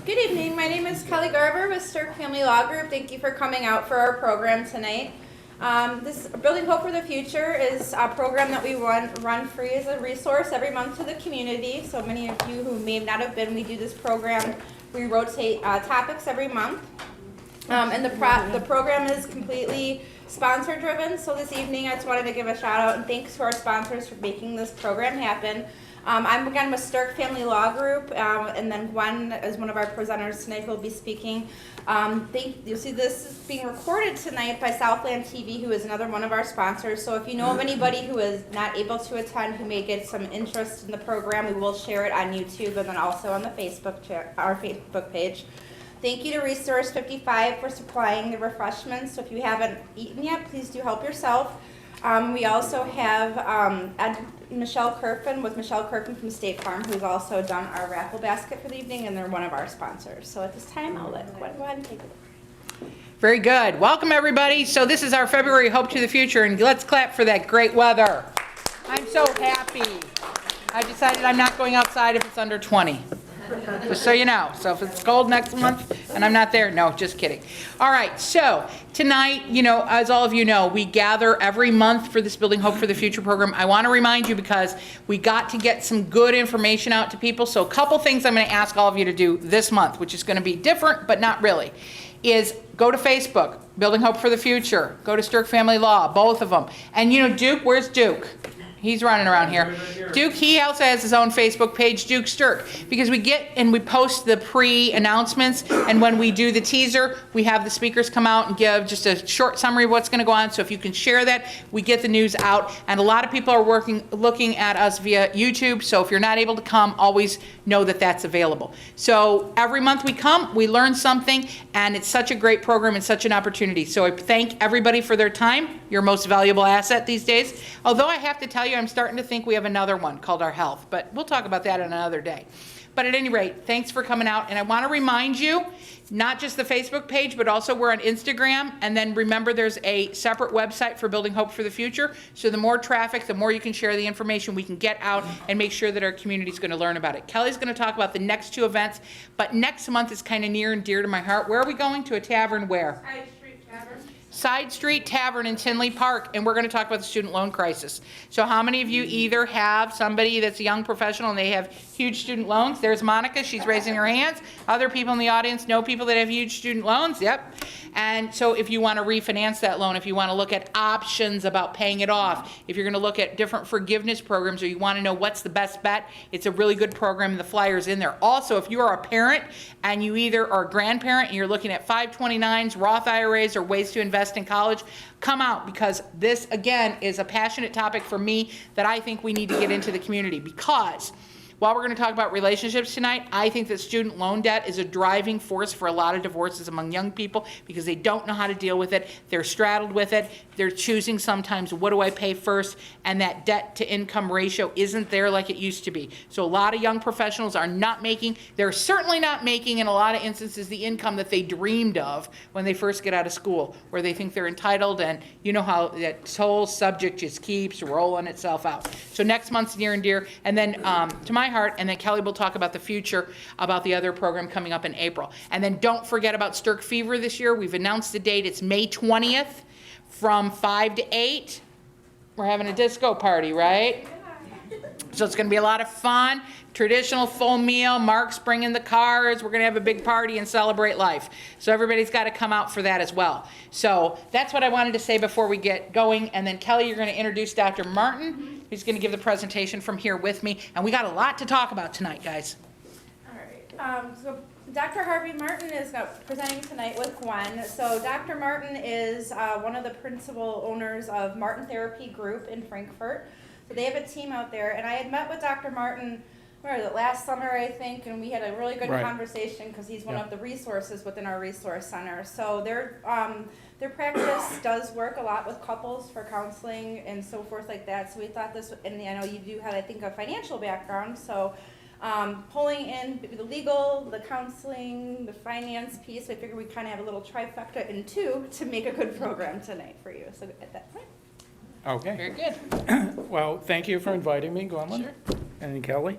Good evening. My name is Kelly Garver with Sterk Family Law Group. Thank you for coming out for our program tonight. This Building Hope for the Future is a program that we run free as a resource every month to the community. So many of you who may not have been, we do this program. We rotate topics every month. And the program is completely sponsor driven. So this evening I just wanted to give a shout out and thanks to our sponsors for making this program happen. I'm again with Sterk Family Law Group, and then Gwen is one of our presenters tonight who will be speaking. You'll see this is being recorded tonight by Southland TV, who is another one of our sponsors. So if you know of anybody who is not able to attend, who may get some interest in the program, we will share it on YouTube and then also on the our Facebook page. Thank you to Resource 55 for supplying the refreshments. So if you haven't eaten yet, please do help yourself. We also have Michelle Kerfin with Michelle Kerfin from State Farm, who's also done our raffle basket for the evening, and they're one of our sponsors. So at this time, I'll let Gwen go ahead and take it. Very good. Welcome, everybody. So this is our February Hope to the Future, and let's clap for that great weather. I'm so happy. I decided I'm not going outside if it's under 20. Just so you know. So if it's cold next month and I'm not there, no, just kidding. All right, so tonight, as all of you know, we gather every month for this Building Hope for the Future program. I want to remind you because we got to get some good information out to people. So a couple things I'm going to ask all of you to do this month, which is going to be different, but not really, is go to Facebook, Building Hope for the Future, go to Sterk Family Law, both of them. And Duke, where's Duke? He's running around here. Duke, he also has his own Facebook page, Duke Sterk, because we get and we post the pre-announcements, and when we do the teaser, we have the speakers come out and give just a short summary of what's going to go on. So if you can share that, we get the news out. And a lot of people are looking at us via YouTube, so if you're not able to come, always know that that's available. So every month we come, we learn something, and it's such a great program and such an opportunity. So I thank everybody for their time, your most valuable asset these days. Although I have to tell you, I'm starting to think we have another one called our health, but we'll talk about that another day. But at any rate, thanks for coming out. And I want to remind you, not just the Facebook page, but also we're on Instagram. And then remember, there's a separate website for Building Hope for the Future. So the more traffic, the more you can share the information we can get out and make sure that our community is going to learn about it. Kelly's going to talk about the next two events, but next month is kind of near and dear to my heart. Where are we going? To a tavern where? Side Street Tavern in Tinley Park, and we're going to talk about the student loan crisis. So how many of you either have somebody that's a young professional and they have huge student loans? There's Monica, she's raising her hands. Other people in the audience know people that have huge student loans? Yep. And so if you want to refinance that loan, if you want to look at options about paying it off, if you're going to look at different forgiveness programs, or you want to know what's the best bet, it's a really good program, and the flyer's in there. Also, if you are a parent and you either are a grandparent and you're looking at 529s, Roth IRAs, or ways to invest in college, come out, because this, again, is a passionate topic for me that I think we need to get into the community. Because while we're going to talk about relationships tonight, I think that student loan debt is a driving force for a lot of divorces among young people because they don't know how to deal with it. They're straddled with it. They're choosing sometimes, what do I pay first? And that debt to income ratio isn't there like it used to be. So a lot of young professionals are not making, they're certainly not making in a lot of instances the income that they dreamed of when they first get out of school, where they think they're entitled, and you know how that whole subject just keeps rolling itself out. So next month's near and dear, and then to my heart, and then Kelly will talk about the future, about the other program coming up in April. And then don't forget about Sterk Fever this year. We've announced the date. It's May 20th from 5 to 8. We're having a disco party, right? So it's going to be a lot of fun. Traditional full meal. Mark's bringing the cars. We're going to have a big party and celebrate life. So everybody's got to come out for that as well. So that's what I wanted to say before we get going. And then Kelly, you're going to introduce Dr. Martin. He's going to give the presentation from here with me. And we got a lot to talk about tonight, guys. All right. So Dr. Harvey Martin is presenting tonight with Gwen. So Dr. Martin is one of the principal owners of Martin Therapy Group in Frankfurt. So they have a team out there. And I had met with Dr. Martin last summer, I think, and we had a really good conversation because he's one of the resources within our resource center. So their practice does work a lot with couples for counseling and so forth like that. So we thought this, and I know you do have, I think, a financial background. So pulling in the legal, the counseling, the finance piece, I figured we kind of have a little trifecta in two to make a good program tonight for you. So at that point. Okay. Very good. Well, thank you for inviting me, Gwendolyn. Sure. And Kelly.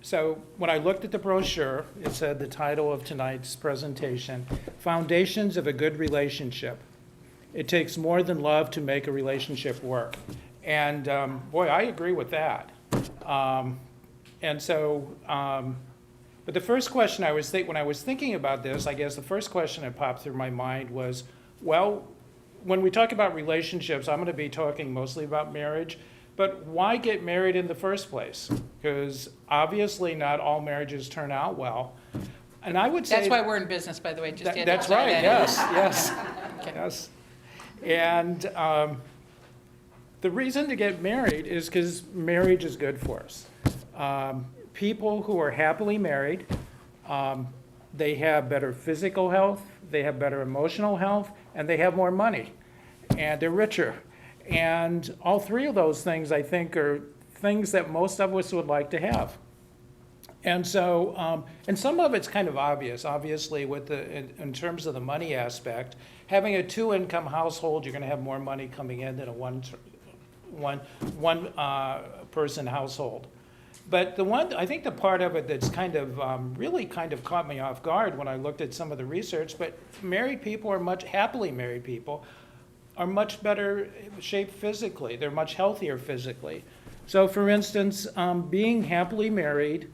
So when I looked at the brochure, it said the title of tonight's presentation, Foundations of a Good Relationship. It takes more than love to make a relationship work. And boy, I agree with that. But the first question when I was thinking about this, I guess the first question that popped through my mind was, well, when we talk about relationships, I'm going to be talking mostly about marriage, but why get married in the first place? Because obviously not all marriages turn out well. And I would say That's why we're in business, by the way, just to that's throw right, that in. yes. Okay. Yes. And the reason to get married is because marriage is good for us. People who are happily married, they have better physical health, they have better emotional health, and they have more money, and they're richer. And all three of those things, I think, are things that most of us would like to have. And so, and some of it's kind of obvious, obviously, in terms of the money aspect. Having a two-income household, you're going to have more money coming in than a one person household. But I think the part of it that's kind of really kind of caught me off guard when I looked at some of the research, but happily married people are much better shaped physically. They're much healthier physically. So for instance, being happily married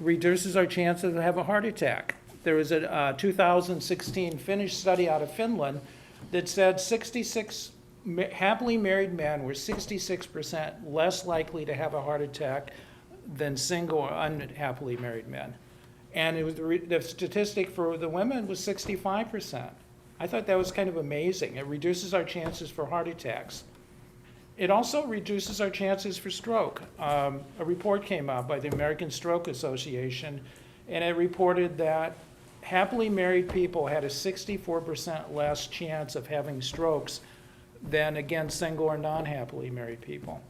reduces our chances of having a heart attack. There was a 2016 Finnish study out of Finland that said happily married men were 66% less likely to have a heart attack than single or unhappily married men. And it was the statistic for the women was 65%. I thought that was kind of amazing. It reduces our chances for heart attacks. It also reduces our chances for stroke. A report came out by the American Stroke Association, and it reported that happily married people had a 64% less chance of having strokes than, again, single or non-happily married people.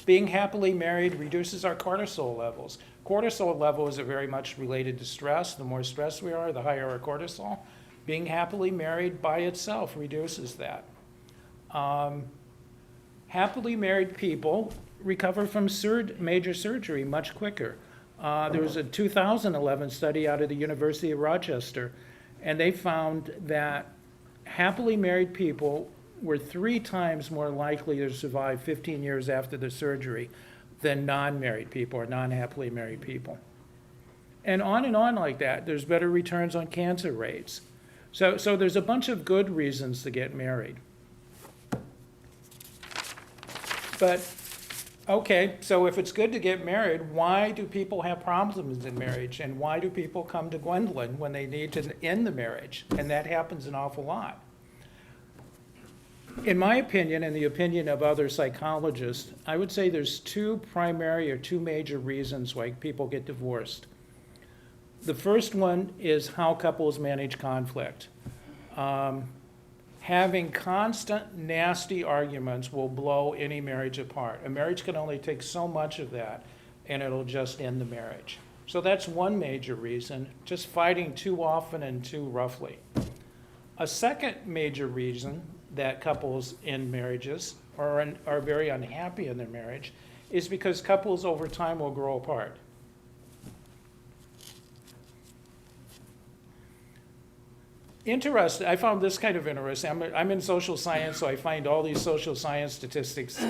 Being happily married reduces our cortisol levels. Cortisol levels are very much related to stress. The more stressed we are, the higher our cortisol. Being happily married by itself reduces that. Happily married people recover from major surgery much quicker. There was a 2011 study out of the University of Rochester, and they found that happily married people were 3 times more likely to survive 15 years after the surgery than non-married people or non-happily married people. And on like that. There's better returns on cancer rates. So there's a bunch of good reasons to get married. But, okay, so if it's good to get married, why do people have problems in marriage? And why do people come to Gwendolyn when they need to end the marriage? And that happens an awful lot. In my opinion, and the opinion of other psychologists, I would say there's 2 major reasons why people get divorced. The first one is how couples manage conflict. Having constant nasty arguments will blow any marriage apart. A marriage can only take so much of that, and it'll just end the marriage. So that's one major reason, just fighting too often and too roughly. A second major reason that couples in marriages are very unhappy in their marriage is because couples over time will grow apart. Interesting. I found this kind of interesting. I'm in social science, so I find all these social science statistics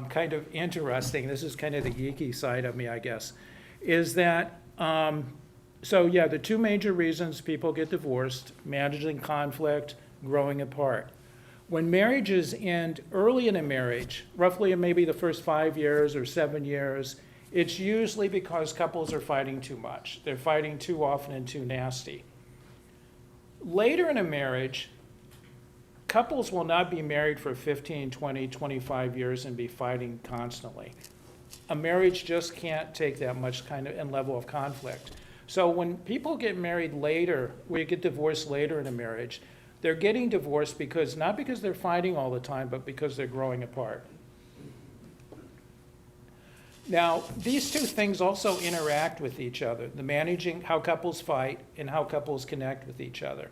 kind of interesting. This is kind of the geeky side of me, I guess. Is that, the 2 major reasons people get divorced: managing conflict, growing apart. When marriages end early in a marriage, roughly in maybe the first 5 years or 7 years, it's usually because couples are fighting too much. They're fighting too often and too nasty. Later in a marriage, couples will not be married for 15, 20, 25 years and be fighting constantly. A marriage just can't take that much kind of and level of conflict. So when people get married later, we get divorced later in a marriage, they're getting divorced not because they're fighting all the time, but because they're growing apart. Now, these 2 things also interact with each other, the managing how couples fight and how couples connect with each other.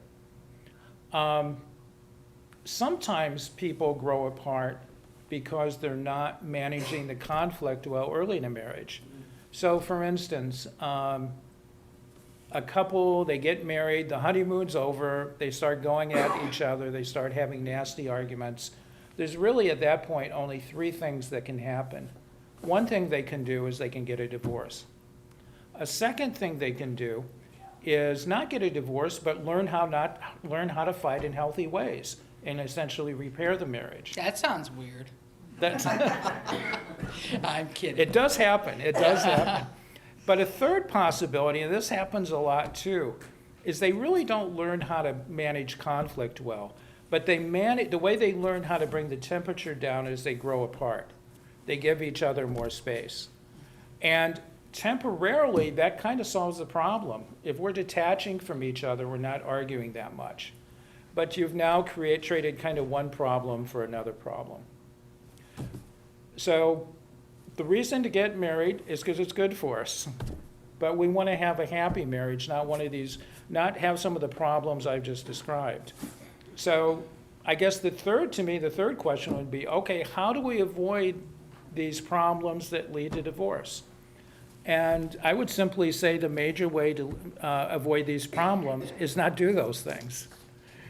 Sometimes people grow apart because they're not managing the conflict well early in a marriage. So for instance, a couple, they get married, the honeymoon's over, they start going at each other, they start having nasty arguments. There's really at that point only three things that can happen. One thing they can do is they can get a divorce. A second thing they can do is not get a divorce, but learn how to fight in healthy ways and essentially repair the marriage. That sounds weird. That's, I'm kidding. it does happen, it does happen. But a third possibility, and this happens a lot too, is they really don't learn how to manage conflict well. But the way they learn how to bring the temperature down is they grow apart. They give each other more space. And temporarily, that kind of solves the problem. If we're detaching from each other, we're not arguing that much. But you've now traded kind of one problem for another problem. So the reason to get married is because it's good for us. But we want to have a happy marriage, not have some of the problems I've just described. So I guess the third question would be, okay, how do we avoid these problems that lead to divorce? And I would simply say the major way to avoid these problems is not do those things.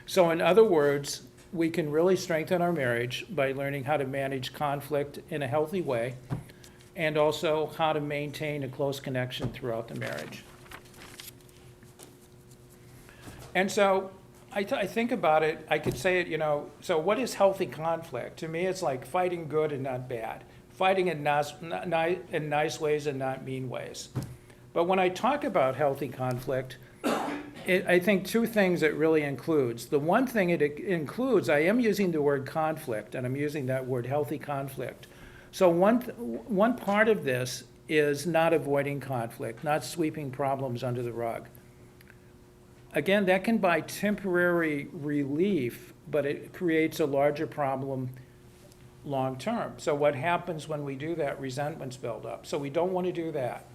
So in other words, we can really strengthen our marriage by learning how to manage conflict in a healthy way, and also how to maintain a close connection throughout the marriage. And so I think about it, I could say it, so what is healthy conflict? To me, it's like fighting good and not bad. Fighting in nice ways and not mean ways. But when I talk about healthy conflict, I think two things it really includes. The one thing it includes, I am using the word conflict, and I'm using that word healthy conflict. So one part of this is not avoiding conflict, not sweeping problems under the rug. Again, that can buy temporary relief, but it creates a larger problem long term. So what happens when we do that? Resentments build up. So we don't want to do that.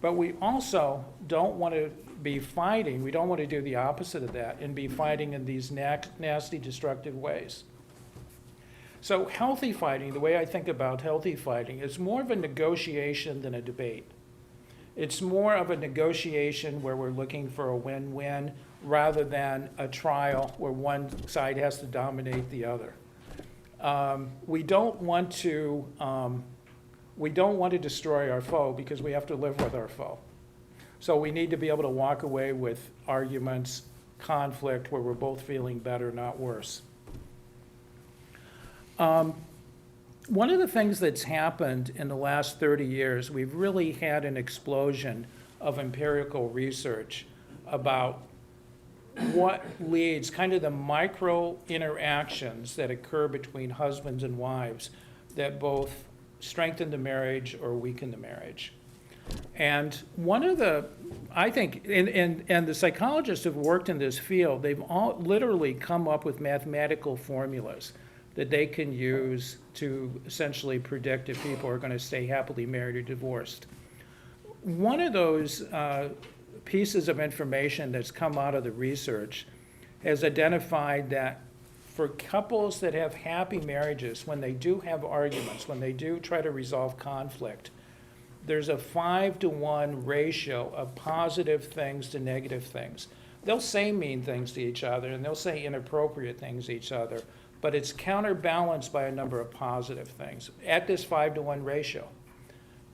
But we also don't want to be fighting. We don't want to do the opposite of that and be fighting in these nasty, destructive ways. So healthy fighting, the way I think about healthy fighting, is more of a negotiation than a debate. It's more of a negotiation where we're looking for a win-win rather than a trial where one side has to dominate the other. We don't want to destroy our foe because we have to live with our foe. So we need to be able to walk away with arguments, conflict, where we're both feeling better, not worse. One of the things that's happened in the last 30 years, we've really had an explosion of empirical research about what leads, kind of the micro interactions that occur between husbands and wives that both strengthen the marriage or weaken the marriage. And one of the, I think, and the psychologists who've worked in this field, they've all literally come up with mathematical formulas that they can use to essentially predict if people are going to stay happily married or divorced. One of those pieces of information that's come out of the research has identified that for couples that have happy marriages, when they do have arguments, when they do try to resolve conflict, there's a 5-to-1 ratio of positive things to negative things. They'll say mean things to each other and they'll say inappropriate things to each other, but it's counterbalanced by a number of positive things at this 5-to-1 ratio.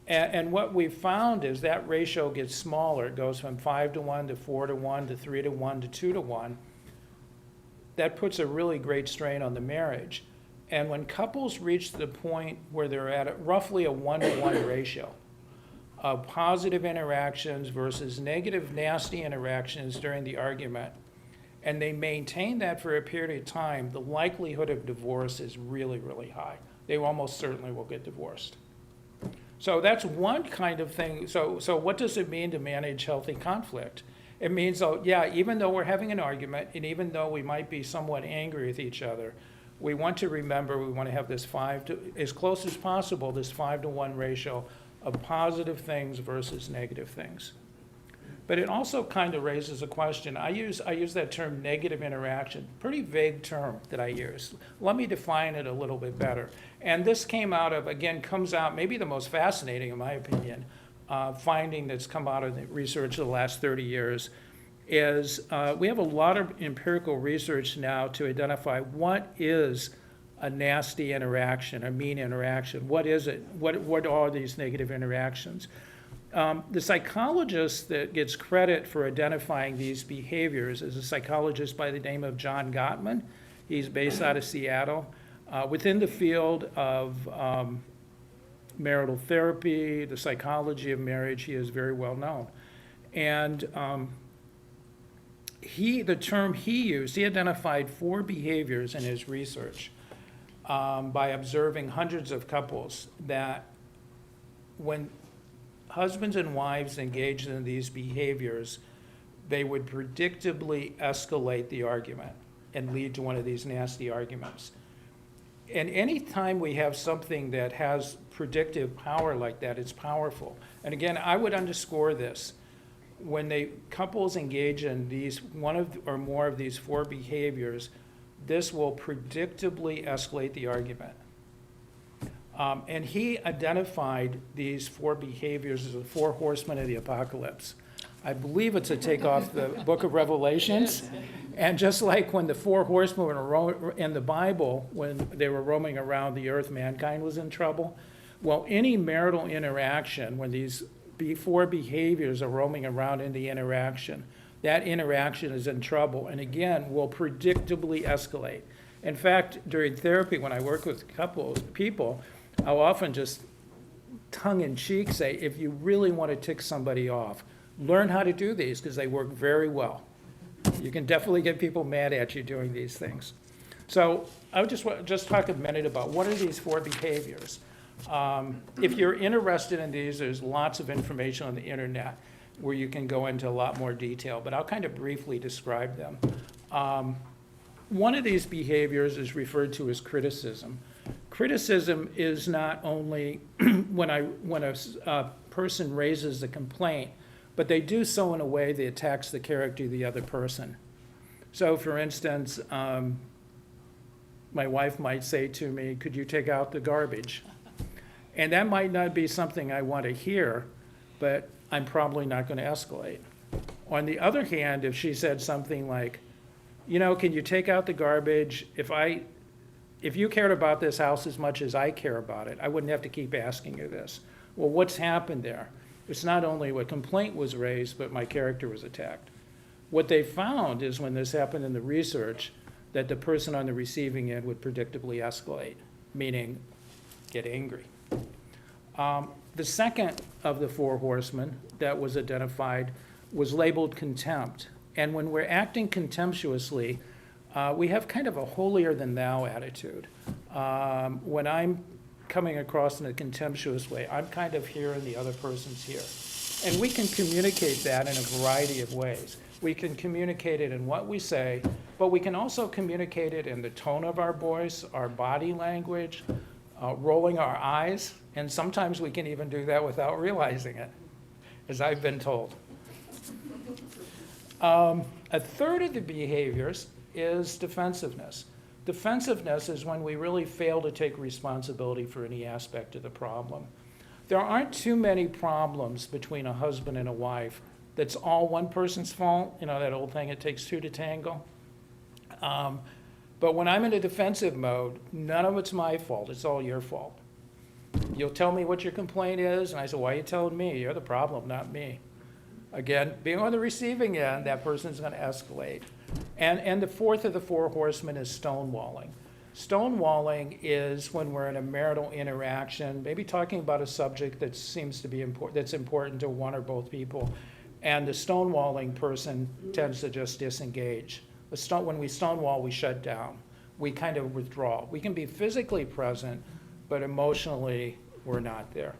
And what we've found is that ratio gets smaller. It goes from 5-to-1 to 4-to-1 to 3-to-1 to 2-to-1. That puts a really great strain on the marriage. And when couples reach the point where they're at roughly a 1-to-1 ratio of positive interactions versus negative, nasty interactions during the argument, and they maintain that for a period of time, the likelihood of divorce is really, really high. They almost certainly will get divorced. So that's one kind of thing. So what does it mean to manage healthy conflict? It means, even though we're having an argument, and even though we might be somewhat angry with each other, we want to remember we want to have this as close as possible, this 5-to-1 ratio of positive things versus negative things. But it also kind of raises a question. I use that term negative interaction, pretty vague term that I use. Let me define it a little bit better. And this comes out, maybe the most fascinating in my opinion, finding that's come out of the research of the last 30 years is we have a lot of empirical research now to identify what is a nasty interaction, a mean interaction. What is it? What are these negative interactions? The psychologist that gets credit for identifying these behaviors is a psychologist by the name of John Gottman. He's based out of Seattle. Within the field of marital therapy, the psychology of marriage, he is very well known. And the term he used, he identified 4 behaviors in his research by observing hundreds of couples that when husbands and wives engaged in these behaviors, they would predictably escalate the argument and lead to one of these nasty arguments. And any time we have something that has predictive power like that, it's powerful. And again, I would underscore this. When couples engage in these or more of these 4 behaviors, this will predictably escalate the argument. And he identified these 4 behaviors as the 4 horsemen of the apocalypse. I believe it's a takeoff the book of Revelations. And just like when the 4 horsemen were in the Bible, when they were roaming around the earth, mankind was in trouble. Well, any marital interaction, when these 4 behaviors are roaming around in the interaction, that interaction is in trouble, and again, will predictably escalate. In fact, during therapy, when I work with people, I'll often just tongue-in-cheek say, if you really want to tick somebody off, learn how to do these, because they work very well. You can definitely get people mad at you doing these things. So I would just talk a minute about what are these 4 behaviors. If you're interested in these, there's lots of information on the internet where you can go into a lot more detail, but I'll kind of briefly describe them. One of these behaviors is referred to as criticism. Criticism is not only when a person raises a complaint, but they do so in a way that attacks the character of the other person. So for instance, my wife might say to me, could you take out the garbage? And that might not be something I want to hear, but I'm probably not going to escalate. On the other hand, if she said something like, can you take out the garbage? If you cared about this house as much as I care about it, I wouldn't have to keep asking you this. Well, what's happened there? It's not only a complaint was raised, but my character was attacked. What they found is when this happened in the research, that the person on the receiving end would predictably escalate, meaning get angry. The second of the 4 horsemen that was identified was labeled contempt. And when we're acting contemptuously, we have kind of a holier-than-thou attitude. When I'm coming across in a contemptuous way, I'm kind of here and the other person's here. And we can communicate that in a variety of ways. We can communicate it in what we say, but we can also communicate it in the tone of our voice, our body language, rolling our eyes, and sometimes we can even do that without realizing it, as I've been told. A third of the behaviors is defensiveness. Defensiveness is when we really fail to take responsibility for any aspect of the problem. There aren't too many problems between a husband and a wife that's all one person's fault. That old thing, it takes 2 to tango. But when I'm in a defensive mode, none of it's my fault. It's all your fault. You'll tell me what your complaint is, and I say, why are you telling me? You're the problem, not me. Again, being on the receiving end, that person's going to escalate. And the fourth of the 4 horsemen is stonewalling. Stonewalling is when we're in a marital interaction, maybe talking about a subject that seems to be that's important to one or both people, and the stonewalling person tends to just disengage. When we stonewall, we shut down. We kind of withdraw. We can be physically present, but emotionally, we're not there.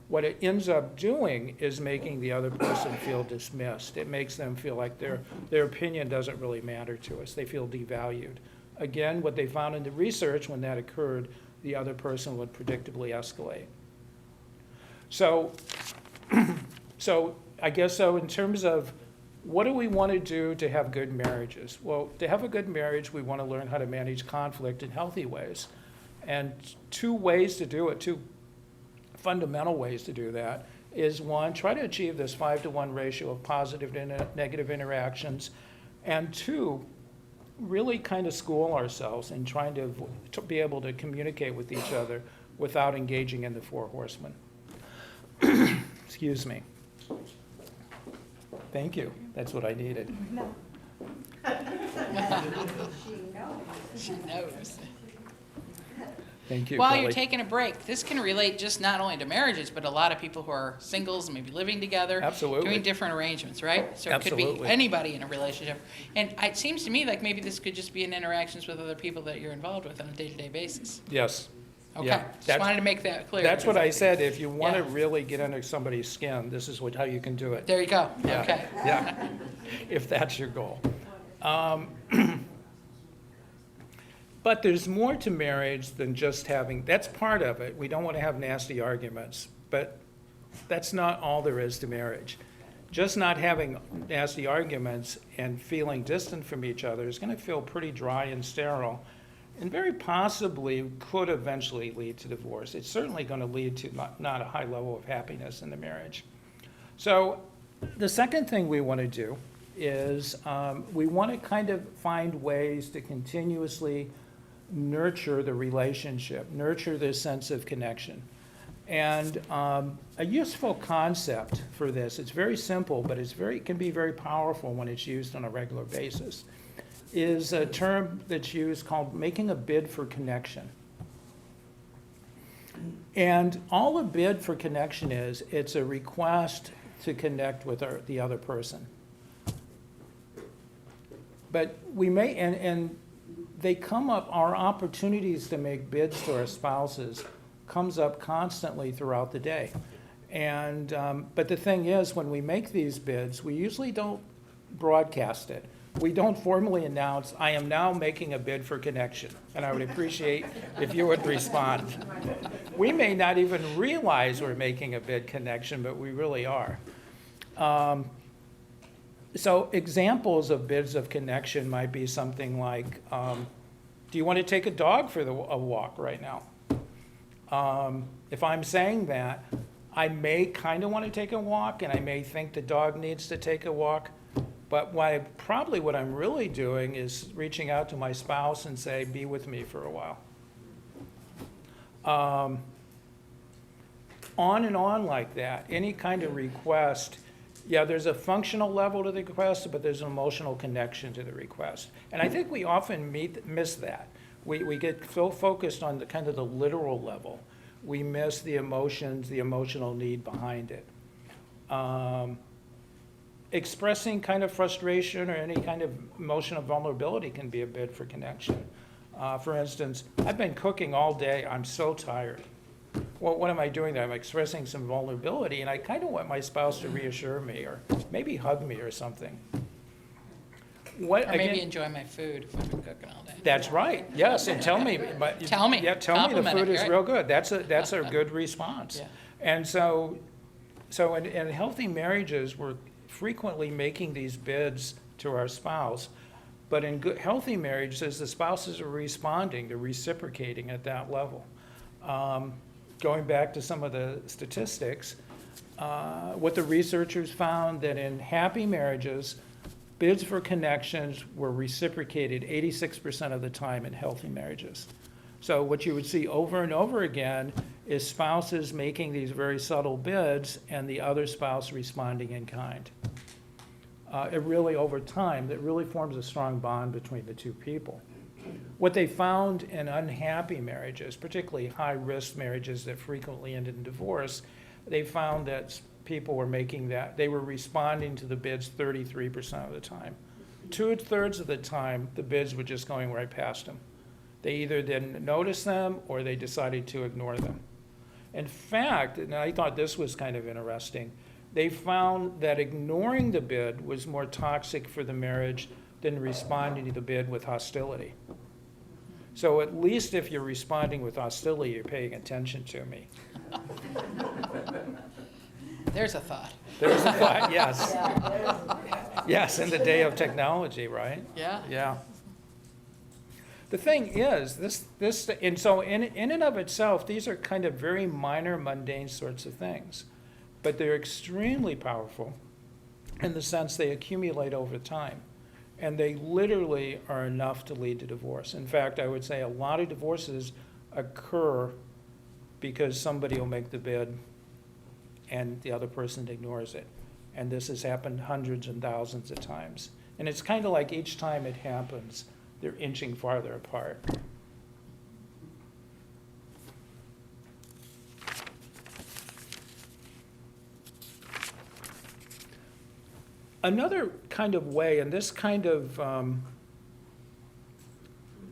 What it ends up doing is making the other person feel dismissed. It makes them feel like their opinion doesn't really matter to us. They feel devalued. Again, what they found in the research, when that occurred, the other person would predictably escalate. So I guess so in terms of what do we want to do to have good marriages? Well, to have a good marriage, we want to learn how to manage conflict in healthy ways. And 2 ways to do it, 2 fundamental ways to do that is one, try to achieve this 5-to-1 ratio of positive to negative interactions, and two, really kind of school ourselves in trying to be able to communicate with each other without engaging in the four horsemen. Excuse me. Thank you. That's what I needed. She knows. Thank you, While Kelly. you're taking a break, this can relate just not only to marriages, but a lot of people who are singles, maybe living together. Absolutely. Doing different arrangements, right? So it could be Absolutely. anybody in a relationship. And it seems to me like maybe this could just be in interactions with other people that you're involved with on a day-to-day basis. Yes. Okay, Yeah, just wanted to make that clear. That's what I said. If you want to Yeah. really get under somebody's skin, this is how you can do it. There you go, Yeah, okay. yeah, if that's your goal. But there's more to marriage than just having, that's part of it. We don't want to have nasty arguments, but that's not all there is to marriage. Just not having nasty arguments and feeling distant from each other is going to feel pretty dry and sterile, and very possibly could eventually lead to divorce. It's certainly going to lead to not a high level of happiness in the marriage. So the second thing we want to do is we want to kind of find ways to continuously nurture the relationship, nurture this sense of connection. And a useful concept for this, it's very simple, but it can be very powerful when it's used on a regular basis, is a term that's used called making a bid for connection. And all a bid for connection is, it's a request to connect with the other person. But we may, and they come up, our opportunities to make bids to our spouses comes up constantly throughout the day. And, but the thing is, when we make these bids, we usually don't broadcast it. We don't formally announce, I am now making a bid for connection, and I would appreciate if you would respond. We may not even realize we're making a bid connection, but we really are. So examples of bids of connection might be something like, do you want to take a dog for a walk right now? If I'm saying that, I may kind of want to take a walk, and I may think the dog needs to take a walk, but what I'm really doing is reaching out to my spouse and say, be with me for a while. On and on like that, any kind of request. Yeah, there's a functional level to the request, but there's an emotional connection to the request. And I think we often miss that. We get so focused on the kind of the literal level, we miss the emotions, the emotional need behind it. Expressing kind of frustration or any kind of emotion of vulnerability can be a bid for connection. For instance, I've been cooking all day, I'm so tired. Well, what am I doing there? I'm expressing some vulnerability, and I kind of want my spouse to reassure me or maybe hug me or something. Or maybe enjoy my food if I've been cooking all day. That's right, yes, and tell me. Tell me. Yeah, tell me the Compliment food it, is right? real good. That's a good response. Yeah. And so in healthy marriages, we're frequently making these bids to our spouse, but in good, healthy marriages, the spouses are responding, they're reciprocating at that level. Going back to some of the statistics, what the researchers found that in happy marriages, bids for connections were reciprocated 86% of the time in healthy marriages. So what you would see over and over again is spouses making these very subtle bids and the other spouse responding in kind. It really, over time, that really forms a strong bond between the two people. What they found in unhappy marriages, particularly high-risk marriages that frequently ended in divorce, they found that people were they were responding to the bids 33% of the time. 2/3 of the time, the bids were just going right past them. They either didn't notice them or they decided to ignore them. In fact, and I thought this was kind of interesting, they found that ignoring the bid was more toxic for the marriage than responding to the bid with hostility. So at least if you're responding with hostility, you're paying attention to me. There's a thought. There's a thought, yes. Yes, in the day of technology, right? Yeah. Yeah. The thing is, and so in and of itself, these are kind of very minor, mundane sorts of things. but they're extremely powerful in the sense they accumulate over time. And they literally are enough to lead to divorce. In fact, I would say a lot of divorces occur because somebody will make the bid and the other person ignores it. And this has happened hundreds and thousands of times. And it's kind of like each time it happens, they're inching farther apart. Another kind of way, and this kind of,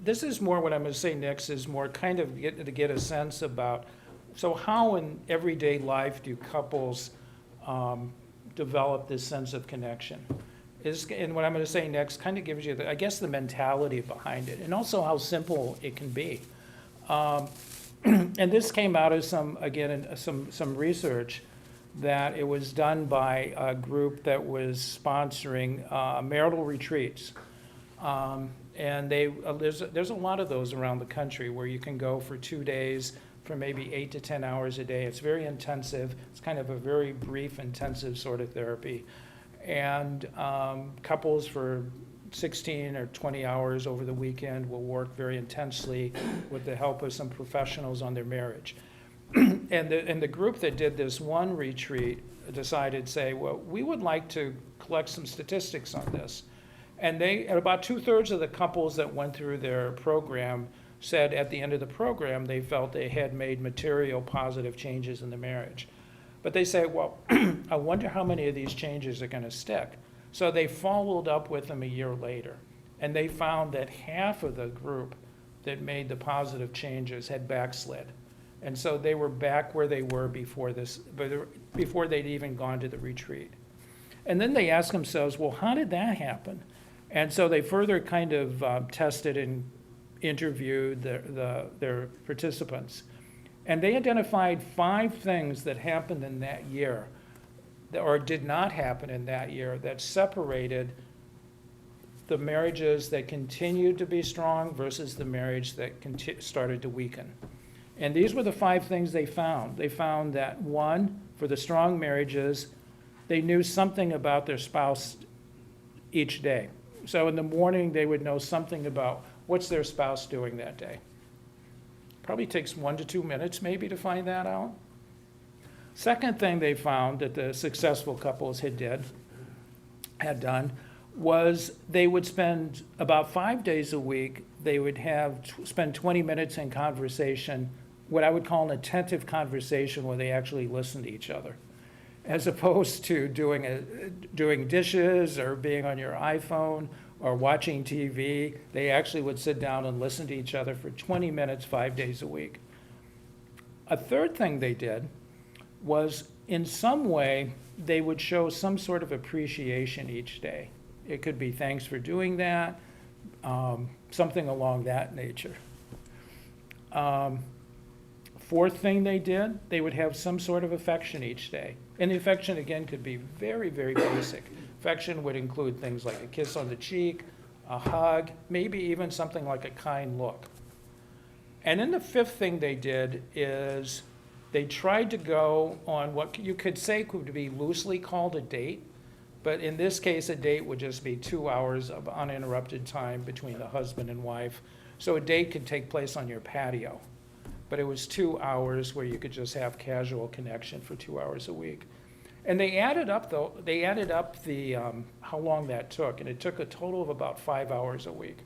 this is more what I'm going to say next, is more kind of to get a sense about, so how in everyday life do couples develop this sense of connection? And what I'm going to say next kind of gives you, I guess, the mentality behind it, and also how simple it can be. And this came out of some research that it was done by a group that was sponsoring marital retreats. And there's a lot of those around the country where you can go for 2 days for maybe 8 to 10 hours a day. It's very intensive. It's kind of a very brief, intensive sort of therapy. And couples for 16 or 20 hours over the weekend will work very intensely with the help of some professionals on their marriage. And the group that did this one retreat decided, say, well, we would like to collect some statistics on this. And about 2/3 of the couples that went through their program said at the end of the program they felt they had made material positive changes in the marriage. But they say, well, I wonder how many of these changes are going to stick. So they followed up with them a year later, and they found that half of the group that made the positive changes had backslid. And so they were back where they were before they'd even gone to the retreat. And then they asked themselves, well, how did that happen? And so they further kind of tested and interviewed their participants. And they identified 5 things that happened in that year, or did not happen in that year, that separated the marriages that continued to be strong versus the marriage that started to weaken. And these were the 5 things they found. They found that, 1, for the strong marriages, they knew something about their spouse each day. So in the morning, they would know something about what's their spouse doing that day. Probably takes 1 to 2 minutes maybe to find that out. Second thing they found that the successful couples had done was they would spend about 5 days a week, they would spend 20 minutes in conversation, what I would call an attentive conversation where they actually listen to each other, as opposed to doing dishes or being on your iPhone or watching TV. They actually would sit down and listen to each other for 20 minutes, 5 days a week. A third thing they did was, in some way, they would show some sort of appreciation each day. It could be thanks for doing that, something along that nature. Fourth thing they did, they would have some sort of affection each day. And the affection, again, could be very, very basic. Affection would include things like a kiss on the cheek, a hug, maybe even something like a kind look. And then the fifth thing they did is they tried to go on what you could say could be loosely called a date, but in this case, a date would just be 2 hours of uninterrupted time between the husband and wife. So a date could take place on your patio, but it was 2 hours where you could just have casual connection for 2 hours a week. And they added up the how long that took, and it took a total of about 5 hours a week.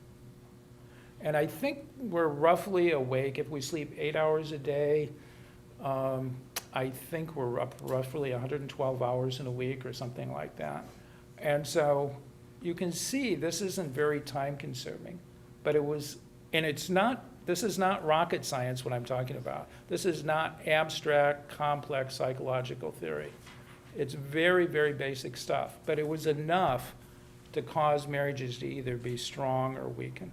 And I think we're roughly awake if we sleep 8 hours a day. I think we're up roughly 112 hours in a week or something like that. And so you can see this isn't very time consuming, but it was, and this is not rocket science what I'm talking about. This is not abstract, complex psychological theory. It's very, very basic stuff, but it was enough to cause marriages to either be strong or weaken.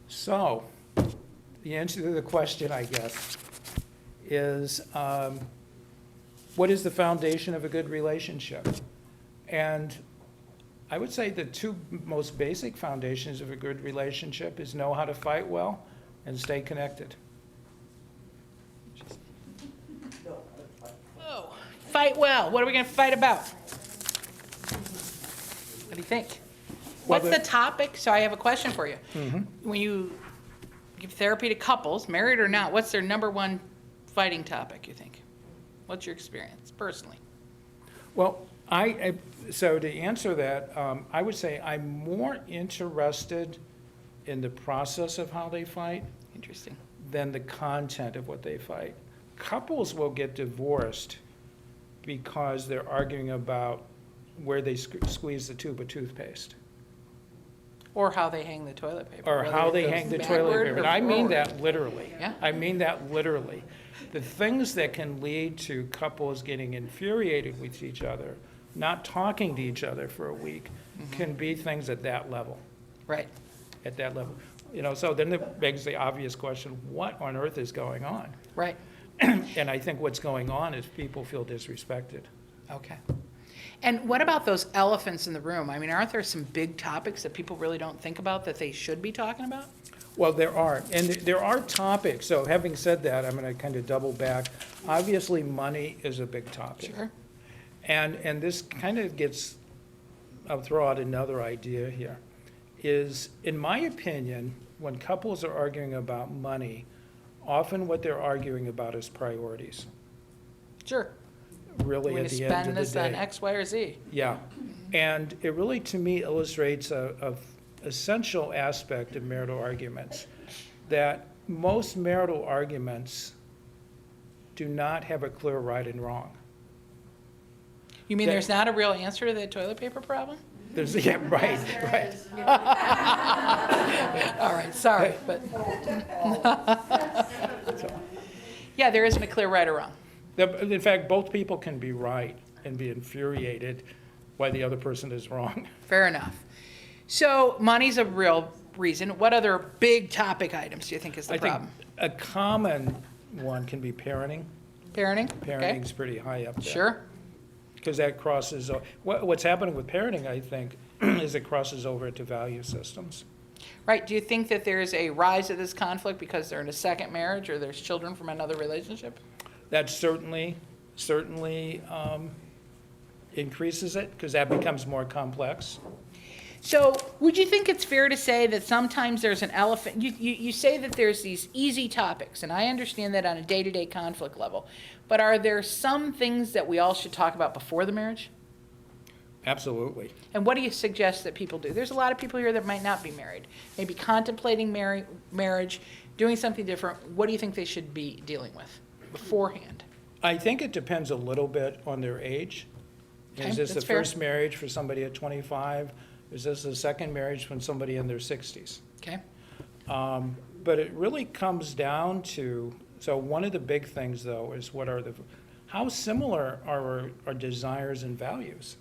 So, the answer to the question, I guess, is what is the foundation of a good relationship? And I would say the 2 most basic foundations of a good relationship is know how to fight well and stay connected. Just fight well? What are we going to fight about? What do you think? Well, What's the topic? So I have a question for you. When you give therapy to couples, married or not, what's their number one fighting topic, you think? What's your experience personally? Well, so to answer that, I would say I'm more interested in the process of how they fight Interesting. than the content of what they fight. Couples will get divorced because they're arguing about where they squeeze the tube of toothpaste. Or how they hang the toilet paper. Or whether how it they goes hang the backward toilet paper. or And I mean forward. that literally. Yeah. I mean that literally. The things that can lead to couples getting infuriated with each other, not talking to each other for a week, can be things at that level, Right. at that level. So then it begs the obvious question, what on earth is going on? Right. And I think what's going on is people feel disrespected. Okay. And what about those elephants in the room? I mean, aren't there some big topics that people really don't think about that they should be talking about? Well, there are, and there are topics, so having said that, I'm gonna kind of double back. Obviously, money is a big topic. Sure. And this kind of gets, I'll throw out another idea here, is, in my opinion, when couples are arguing about money, often what they're arguing about is priorities, Sure. really We're at going to the end of spend the this on day. X, Y, or Z. Yeah, and it really, to me, illustrates a essential aspect of marital arguments, that most marital arguments do not have a clear right and wrong. You mean That- there's not a real answer to the toilet paper problem? There's, yeah, right, right. All right, sorry, but. Yeah, there isn't a clear right or wrong. In fact, both people can be right and be infuriated why the other person is wrong. Fair enough. So money's a real reason. What other big topic items do you think is the I think problem? a common one can be parenting. Parenting? Okay. Parenting's pretty high up there. Sure. Because that crosses, what's happening with parenting, I think, is it crosses over into value systems. Right. Do you think that there's a rise of this conflict because they're in a second marriage or there's children from another relationship? That certainly increases it, because that becomes more complex. So would you think it's fair to say that sometimes there's an elephant? You say that there's these easy topics, and I understand that on a day-to-day conflict level. But are there some things that we all should talk about before the marriage? Absolutely. And what do you suggest that people do? There's a lot of people here that might not be married, maybe contemplating marriage, doing something different. What do you think they should be dealing with beforehand? I think it depends a little bit on their age. Okay, Is this the that's fair. first marriage for somebody at 25? Is this the second marriage from somebody in their 60s? Okay. But it really comes down to, so one of the big things, though, is how similar are our desires and values?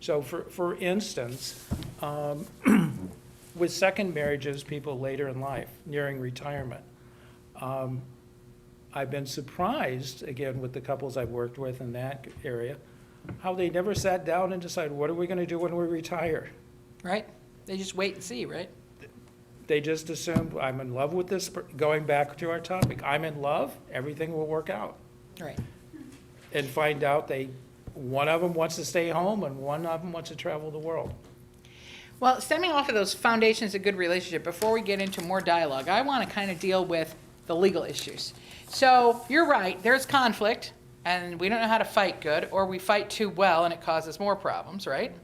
So for instance, with second marriages, people later in life, nearing retirement, I've been surprised, again, with the couples I've worked with in that area, how they never sat down and decided, what are we going to do when we retire? Right? They just wait and see, right? They just assumed, I'm in love with this, going back to our topic, I'm in love, everything will work out. Right. And find out one of them wants to stay home and one of them wants to travel the world. Well, stemming off of those foundations of good relationship, before we get into more dialogue, I want to kind of deal with the legal issues. So you're right, there's conflict, and we don't know how to fight good, or we fight too well and it causes more problems, right?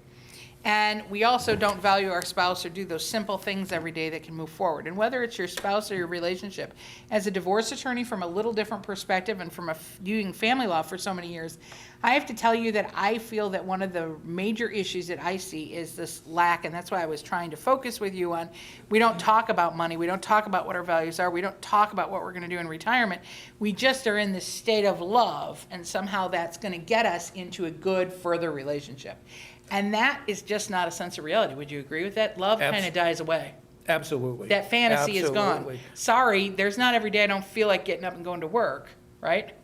And we also don't value our spouse or do those simple things every day that can move forward. And whether it's your spouse or your relationship, as a divorce attorney from a little different perspective and from doing family law for so many years, I have to tell you that I feel that one of the major issues that I see is this lack, and that's why I was trying to focus with you on, we don't talk about money, we don't talk about what our values are, we don't talk about what we're going to do in retirement. We just are in this state of love, and somehow that's going to get us into a good further relationship. And that is just not a sense of reality. Would you agree with that? Love kind of dies away. Absolutely. That fantasy is gone. Absolutely. Sorry, there's not every day I don't feel like getting up and going to work, right?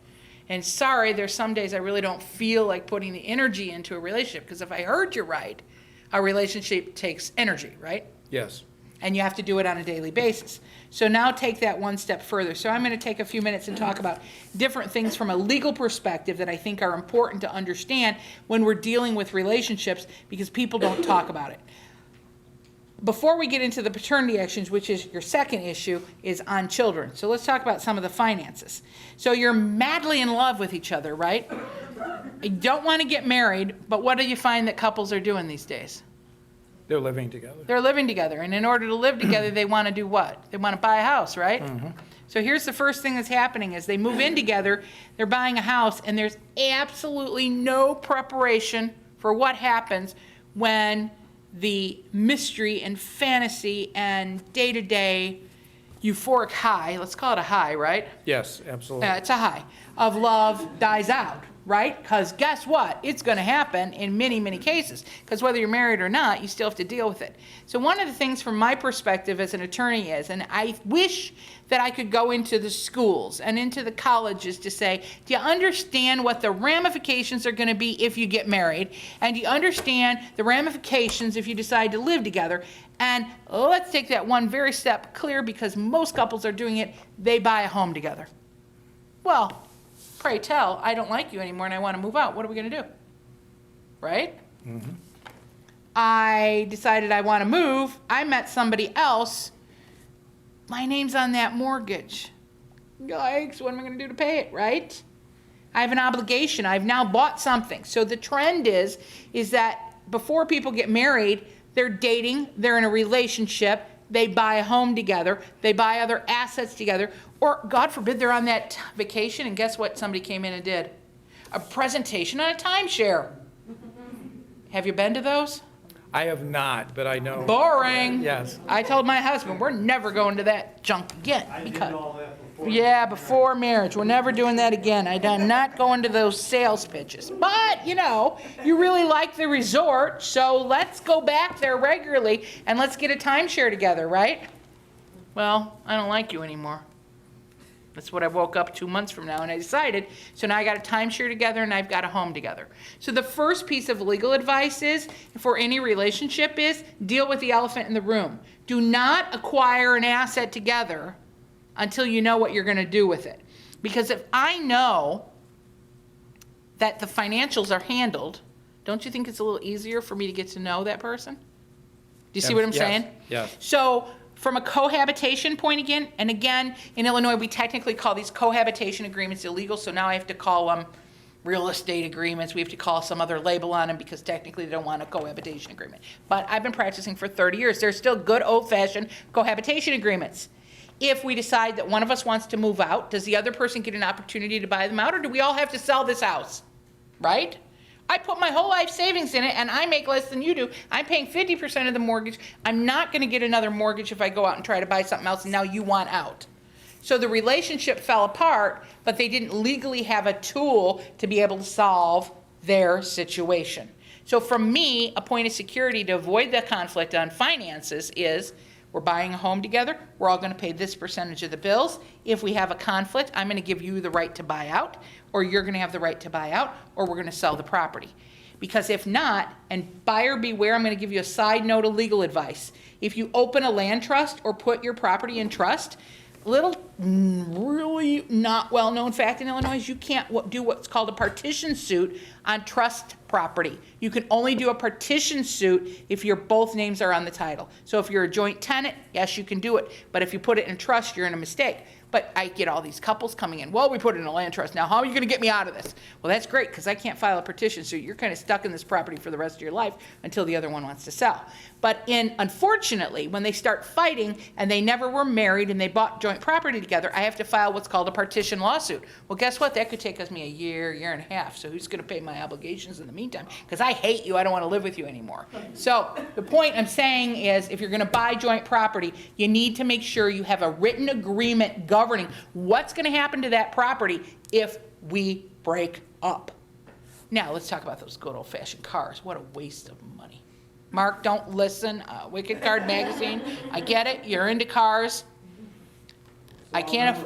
And sorry, there's some days I really don't feel like putting the energy into a relationship, because if I heard you right, a relationship takes energy, right? Yes. and you have to do it on a daily basis. So now take that one step further. So I'm going to take a few minutes and talk about different things from a legal perspective that I think are important to understand when we're dealing with relationships, because people don't talk about it. Before we get into the paternity actions, which is your second issue, is on children. So let's talk about some of the finances. So you're madly in love with each other, right? You don't want to get married, but what do you find that couples are doing these days? They're living together. They're living together, and in order to live together, they want to do what? They want to buy a house, right? So here's the first thing that's happening is they move in together, they're buying a house, and there's absolutely no preparation for what happens when the mystery and fantasy and day-to-day euphoric high, let's call it a high, right? Yes, absolutely. It's a high of love dies out, right? Because guess what? It's going to happen in many, many cases. Because whether you're married or not, you still have to deal with it. So one of the things from my perspective as an attorney is, and I wish that I could go into the schools and into the colleges to say, do you understand what the ramifications are going to be if you get married? And do you understand the ramifications if you decide to live together? And let's take that one very step clear, because most couples are doing it. They buy a home together. Well, pray tell, I don't like you anymore and I want to move out. What are we going to do? Right? I decided I want to move. I met somebody else. My name's on that mortgage. Yikes, what am I going to do to pay it, right? I have an obligation. I've now bought something. So the trend is that before people get married, they're dating, they're in a relationship, they buy a home together, they buy other assets together, or God forbid they're on that vacation and guess what somebody came in and did? A presentation on a timeshare. Have you been to those? I have not, but I know. Boring. Yes. I told my husband, we're never going to that junk again. Yeah, before marriage. We're never doing that again. I'm not going to those sales pitches. But, you really like the resort, so let's go back there regularly and let's get a timeshare together, right? Well, I don't like you anymore. That's what I woke up 2 months from now and I decided, so now I got a timeshare together and I've got a home together. So the first piece of legal advice is, for any relationship, is deal with the elephant in the room. Do not acquire an asset together until you know what you're going to do with it. Because if I know that the financials are handled, don't you think it's a little easier for me to get to know that person? Do you see what I'm saying? Yes. So from a cohabitation point again, and again, in Illinois, we technically call these cohabitation agreements illegal, so now I have to call them real estate agreements. We have to call some other label on them because technically they don't want a cohabitation agreement. But I've been practicing for 30 years. There's still good old-fashioned cohabitation agreements. If we decide that one of us wants to move out, does the other person get an opportunity to buy them out, or do we all have to sell this house? Right? I put my whole life savings in it and I make less than you do. I'm paying 50% of the mortgage. I'm not going to get another mortgage if I go out and try to buy something else and now you want out. So the relationship fell apart, but they didn't legally have a tool to be able to solve their situation. So from me, a point of security to avoid the conflict on finances is, we're buying a home together. We're all going to pay this percentage of the bills. If we have a conflict, I'm going to give you the right to buy out, or you're going to have the right to buy out, or we're going to sell the property. Because if not, and buyer beware, I'm going to give you a side note of legal advice. If you open a land trust or put your property in trust, really not well-known fact in Illinois is you can't do what's called a partition suit on trust property. You can only do a partition suit if your both names are on the title. So if you're a joint tenant, yes, you can do it. But if you put it in trust, you're in a mistake. But I get all these couples coming in, well, we put it in a land trust. Now, how are you going to get me out of this? Well, that's great, because I can't file a partition suit. You're kind of stuck in this property for the rest of your life until the other one wants to sell. But unfortunately, when they start fighting and they never were married and they bought joint property together, I have to file what's called a partition lawsuit. Well, guess what? That could take me a year, year and a half. So who's going to pay my obligations in the meantime? Because I hate you. I don't want to live with you anymore. So the point I'm saying is, if you're going to buy joint property, you need to make sure you have a written agreement governing what's going to happen to that property if we break up. Now, let's talk about those good old-fashioned cars. What a waste of money. Mark, don't listen. Wicked Card Magazine. I get it. You're into cars. I can't.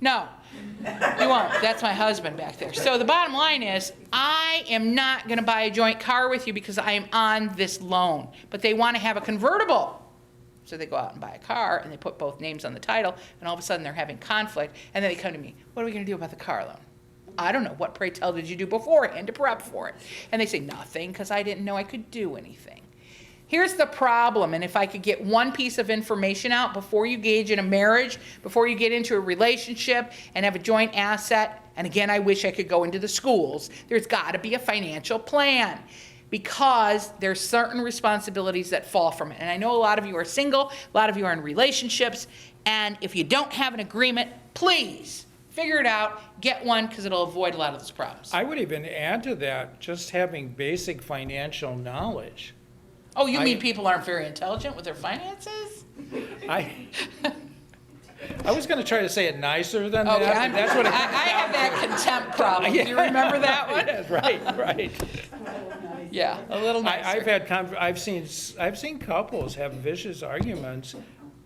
No, you won't. That's my husband back there. So the bottom line is, I am not going to buy a joint car with you because I am on this loan. But they want to have a convertible. So they go out and buy a car, and they put both names on the title, and all of a sudden they're having conflict, and then they come to me, what are we going to do about the car loan? I don't know. What, pray tell, did you do beforehand to prep for it? And they say, nothing, because I didn't know I could do anything. Here's the problem, and if I could get one piece of information out before you engage in a marriage, before you get into a relationship and have a joint asset, and again, I wish I could go into the schools, there's got to be a financial plan, because there's certain responsibilities that fall from it. And I know a lot of you are single, a lot of you are in relationships, and if you don't have an agreement, please figure it out, get one, because it'll avoid a lot of those problems. I would even add to that, just having basic financial knowledge. Oh, you mean people aren't very intelligent with their finances? I was going to try to say it nicer than Okay, that. But that's what I have that contempt problem. Do you remember that one? Yes, right. Yeah, a little nicer. I've seen couples have vicious arguments,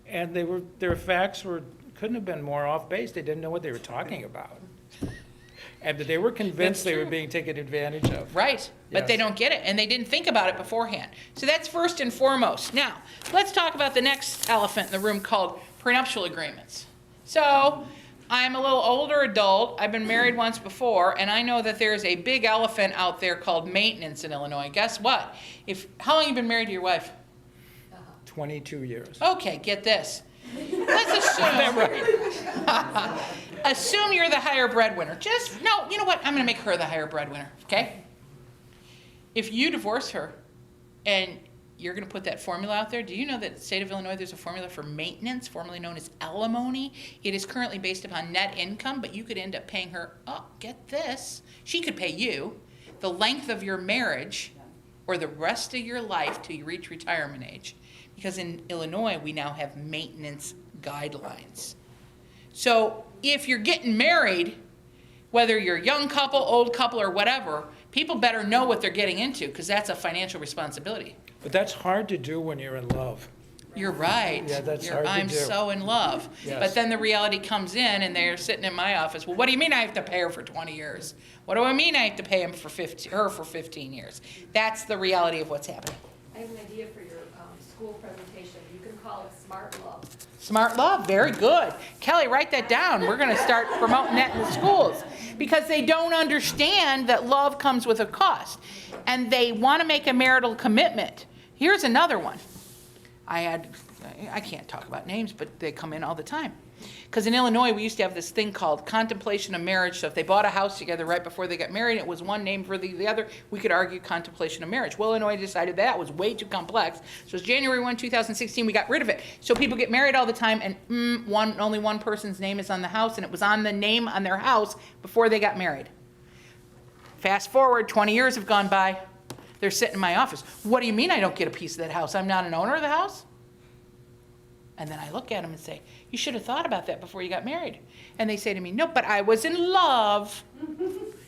and their facts couldn't have been more off base. They didn't know what they were talking about, and they were convinced they were being taken advantage of. Right, but they don't get it, and they didn't think about it beforehand. So that's first and foremost. Now, let's talk about the next elephant in the room called prenuptial agreements. So I'm a little older adult. I've been married once before, and I know that there's a big elephant out there called maintenance in Illinois. Guess what? How long have you been married to your wife? 22 years. Okay, get this. Let's assume. Assume you're the higher breadwinner. You know what? I'm going to make her the higher breadwinner, okay? If you divorce her and you're going to put that formula out there, do you know that in the state of Illinois there's a formula for maintenance, formerly known as alimony? It is currently based upon net income, but you could end up paying her, get this, she could pay you the length of your marriage or the rest of your life till you reach retirement age. Because in Illinois, we now have maintenance guidelines. So if you're getting married, whether you're a young couple, old couple, or whatever, people better know what they're getting into, because that's a financial responsibility. But that's hard to do when you're in love. You're right. Yeah, that's hard to I'm do. so in love. Yes. But then the reality comes in, and they're sitting in my office. Well, what do you mean I have to pay her for 20 years? What do I mean I have to pay her for 15 years? That's the reality of what's happening. I have an idea for your school presentation. You can call it Smart Love. Smart love, very good. Kelly, write that down. We're going to start promoting that in the schools, because they don't understand that love comes with a cost, and they want to make a marital commitment. Here's another one. I can't talk about names, but they come in all the time. Because in Illinois, we used to have this thing called contemplation of marriage. So if they bought a house together right before they got married, it was one name for the other, we could argue contemplation of marriage. Well, Illinois decided that was way too complex. So it's January 1, 2016, we got rid of it. So people get married all the time, and only one person's name is on the house, and it was on the name on their house before they got married. Fast forward, 20 years have gone by. They're sitting in my office. What do you mean I don't get a piece of that house? I'm not an owner of the house? And then I look at them and say, you should have thought about that before you got married. And they say to me, no, but I was in love.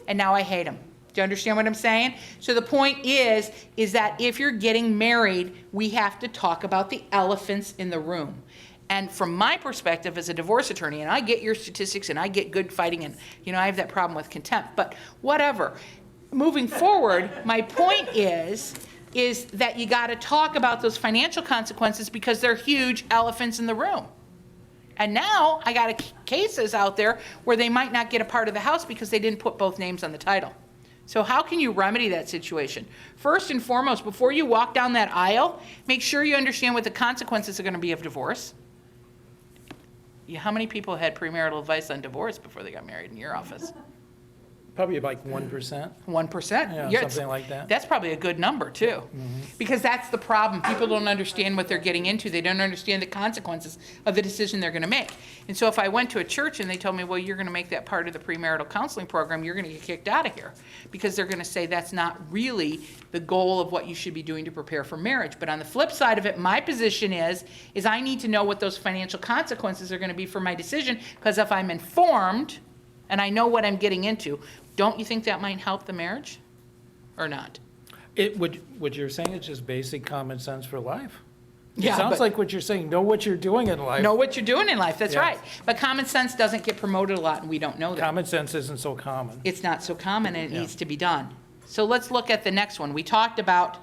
And now I hate them. Do you understand what I'm saying? So the point is that if you're getting married, we have to talk about the elephants in the room. And from my perspective as a divorce attorney, and I get your statistics and I get good fighting, and I have that problem with contempt, but whatever. Moving forward, my point is that you got to talk about those financial consequences, because they're huge elephants in the room. And now I got cases out there where they might not get a part of the house because they didn't put both names on the title. So how can you remedy that situation? First and foremost, before you walk down that aisle, make sure you understand what the consequences are going to be of divorce. How many people had premarital advice on divorce before they got married in your office? Probably like 1%. 1%? Yeah, something like that. That's probably a good number, too. Because that's the problem. People don't understand what they're getting into. They don't understand the consequences of the decision they're going to make. And so if I went to a church and they told me, well, you're going to make that part of the premarital counseling program, you're going to get kicked out of here. Because they're going to say that's not really the goal of what you should be doing to prepare for marriage. But on the flip side of it, my position is I need to know what those financial consequences are going to be for my decision. Because if I'm informed and I know what I'm getting into, don't you think that might help the marriage or not? What you're saying is just basic common sense for life. Yeah, It sounds like what you're saying, know what you're doing in life. Know what you're doing in life, that's Yeah. right. But common sense doesn't get promoted a lot, and we don't know that. Common sense isn't so common. It's not so common, and it Yeah. needs to be done. So let's look at the next one. We talked about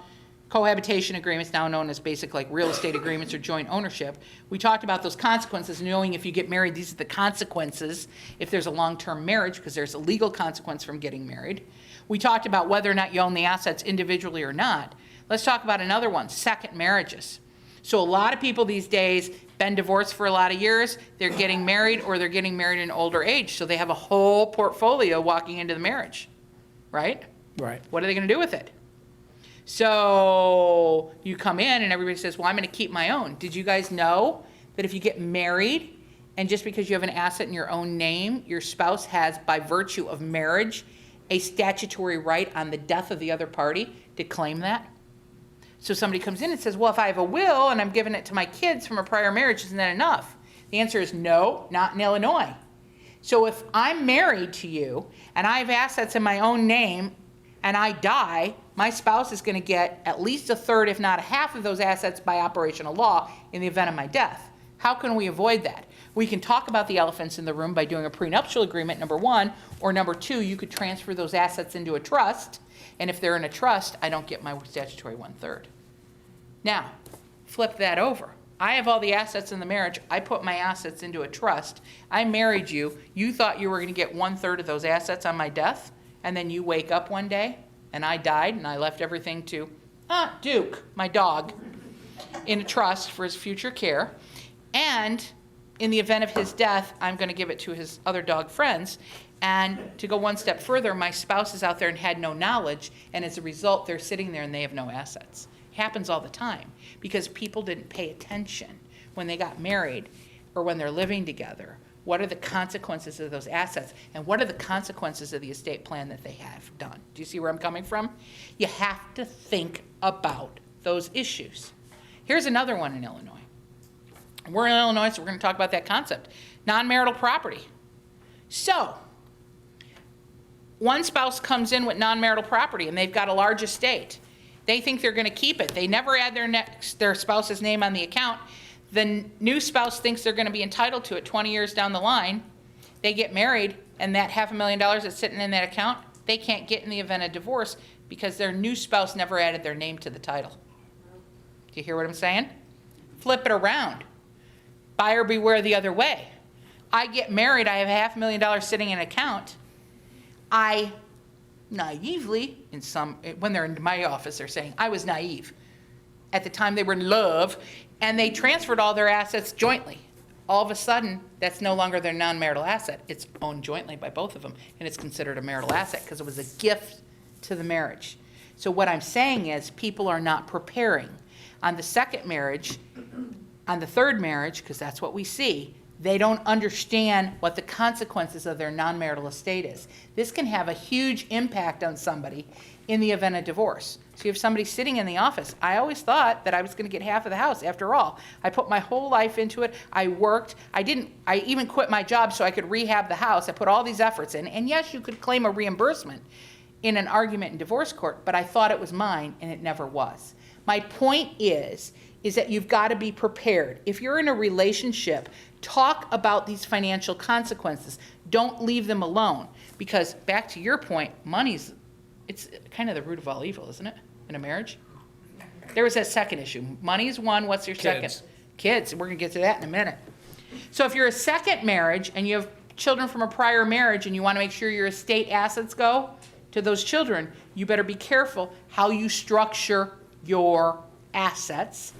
cohabitation agreements, now known as basic like real estate agreements or joint ownership. We talked about those consequences, knowing if you get married, these are the consequences if there's a long-term marriage, because there's a legal consequence from getting married. We talked about whether or not you own the assets individually or not. Let's talk about another one, second marriages. So a lot of people these days been divorced for a lot of years, they're getting married or they're getting married in older age, so they have a whole portfolio walking into the marriage, right? Right. What are they going to do with it? So you come in and everybody says, well, I'm going to keep my own. Did you guys know that if you get married and just because you have an asset in your own name, your spouse has, by virtue of marriage, a statutory right on the death of the other party to claim that? So somebody comes in and says, well, if I have a will and I'm giving it to my kids from a prior marriage, isn't that enough? The answer is no, not in Illinois. So if I'm married to you and I have assets in my own name and I die, my spouse is going to get at least a third, if not a half of those assets by operation of law in the event of my death. How can we avoid that? We can talk about the elephants in the room by doing a prenuptial agreement, number one, or number two, you could transfer those assets into a trust, and if they're in a trust, I don't get my statutory 1/3. Now, flip that over. I have all the assets in the marriage. I put my assets into a trust. I married you. You thought you were going to get 1/3 of those assets on my death, and then you wake up one day, and I died, and I left everything to Duke, my dog, in a trust for his future care. And in the event of his death, I'm going to give it to his other dog friends. And to go one step further, my spouse is out there and had no knowledge, and as a result, they're sitting there and they have no assets. It happens all the time because people didn't pay attention when they got married or when they're living together. What are the consequences of those assets? And what are the consequences of the estate plan that they have done? Do you see where I'm coming from? You have to think about those issues. Here's another one in Illinois. We're in Illinois, so we're going to talk about that concept. Non-marital property. So, one spouse comes in with non-marital property and they've got a large estate. They think they're going to keep it. They never add their spouse's name on the account. The new spouse thinks they're going to be entitled to it 20 years down the line. They get married, and that $500,000 that's sitting in that account, they can't get in the event of divorce because their new spouse never added their name to the title. Do you hear what I'm saying? Flip it around. Buyer beware the other way. I get married, I have $500,000 sitting in an account. I naively, when they're in my office, they're saying, I was naive. At the time they were in love, and they transferred all their assets jointly. All of a sudden, that's no longer their non-marital asset. It's owned jointly by both of them, and it's considered a marital asset because it was a gift to the marriage. So what I'm saying is people are not preparing. On the second marriage, on the third marriage, because that's what we see, they don't understand what the consequences of their non-marital estate is. This can have a huge impact on somebody in the event of divorce. So you have somebody sitting in the office. I always thought that I was going to get half of the house. After all, I put my whole life into it. I worked. I even quit my job so I could rehab the house. I put all these efforts in. And yes, you could claim a reimbursement in an argument in divorce court, but I thought it was mine, and it never was. My point is that you've got to be prepared. If you're in a relationship, talk about these financial consequences. Don't leave them alone. Because back to your point, it's kind of the root of all evil, isn't it, in a marriage? There was that second issue. Money's one. What's your second? Kids. We're going to get to that in a minute. So if you're a second marriage and you have children from a prior marriage and you want to make sure your estate assets go to those children, you better be careful how you structure your assets.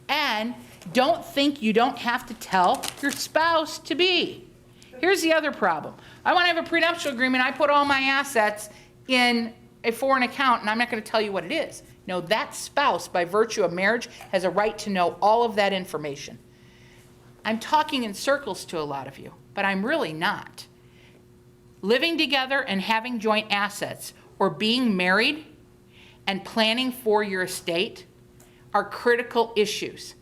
And don't think you don't have to tell your spouse to be. Here's the other problem. I want to have a prenuptial agreement. I put all my assets in a foreign account, and I'm not going to tell you what it is. No, that spouse, by virtue of marriage, has a right to know all of that information. I'm talking in circles to a lot of you, but I'm really not. Living together and having joint assets, or being married and planning for your estate, are critical issues.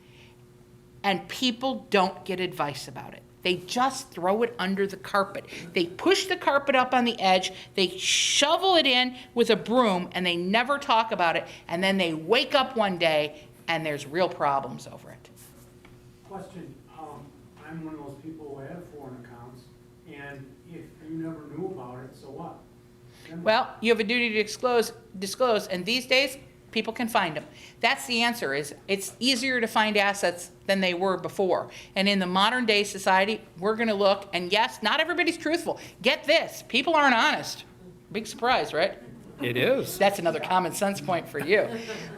And people don't get advice about it. They just throw it under the carpet. They push the carpet up on the edge, they shovel it in with a broom, and they never talk about it. And then they wake up one day and there's real problems over it. Question, I'm one of those people who have foreign accounts, and if you never knew about it, so what? Well, you have a duty to disclose, and these days, People can find them. That's the answer, is it's easier to find assets than they were before. And in the modern day society, we're gonna look, and yes, not everybody's truthful. Get this, people aren't honest. Big surprise, right? It is. That's another common sense point for you.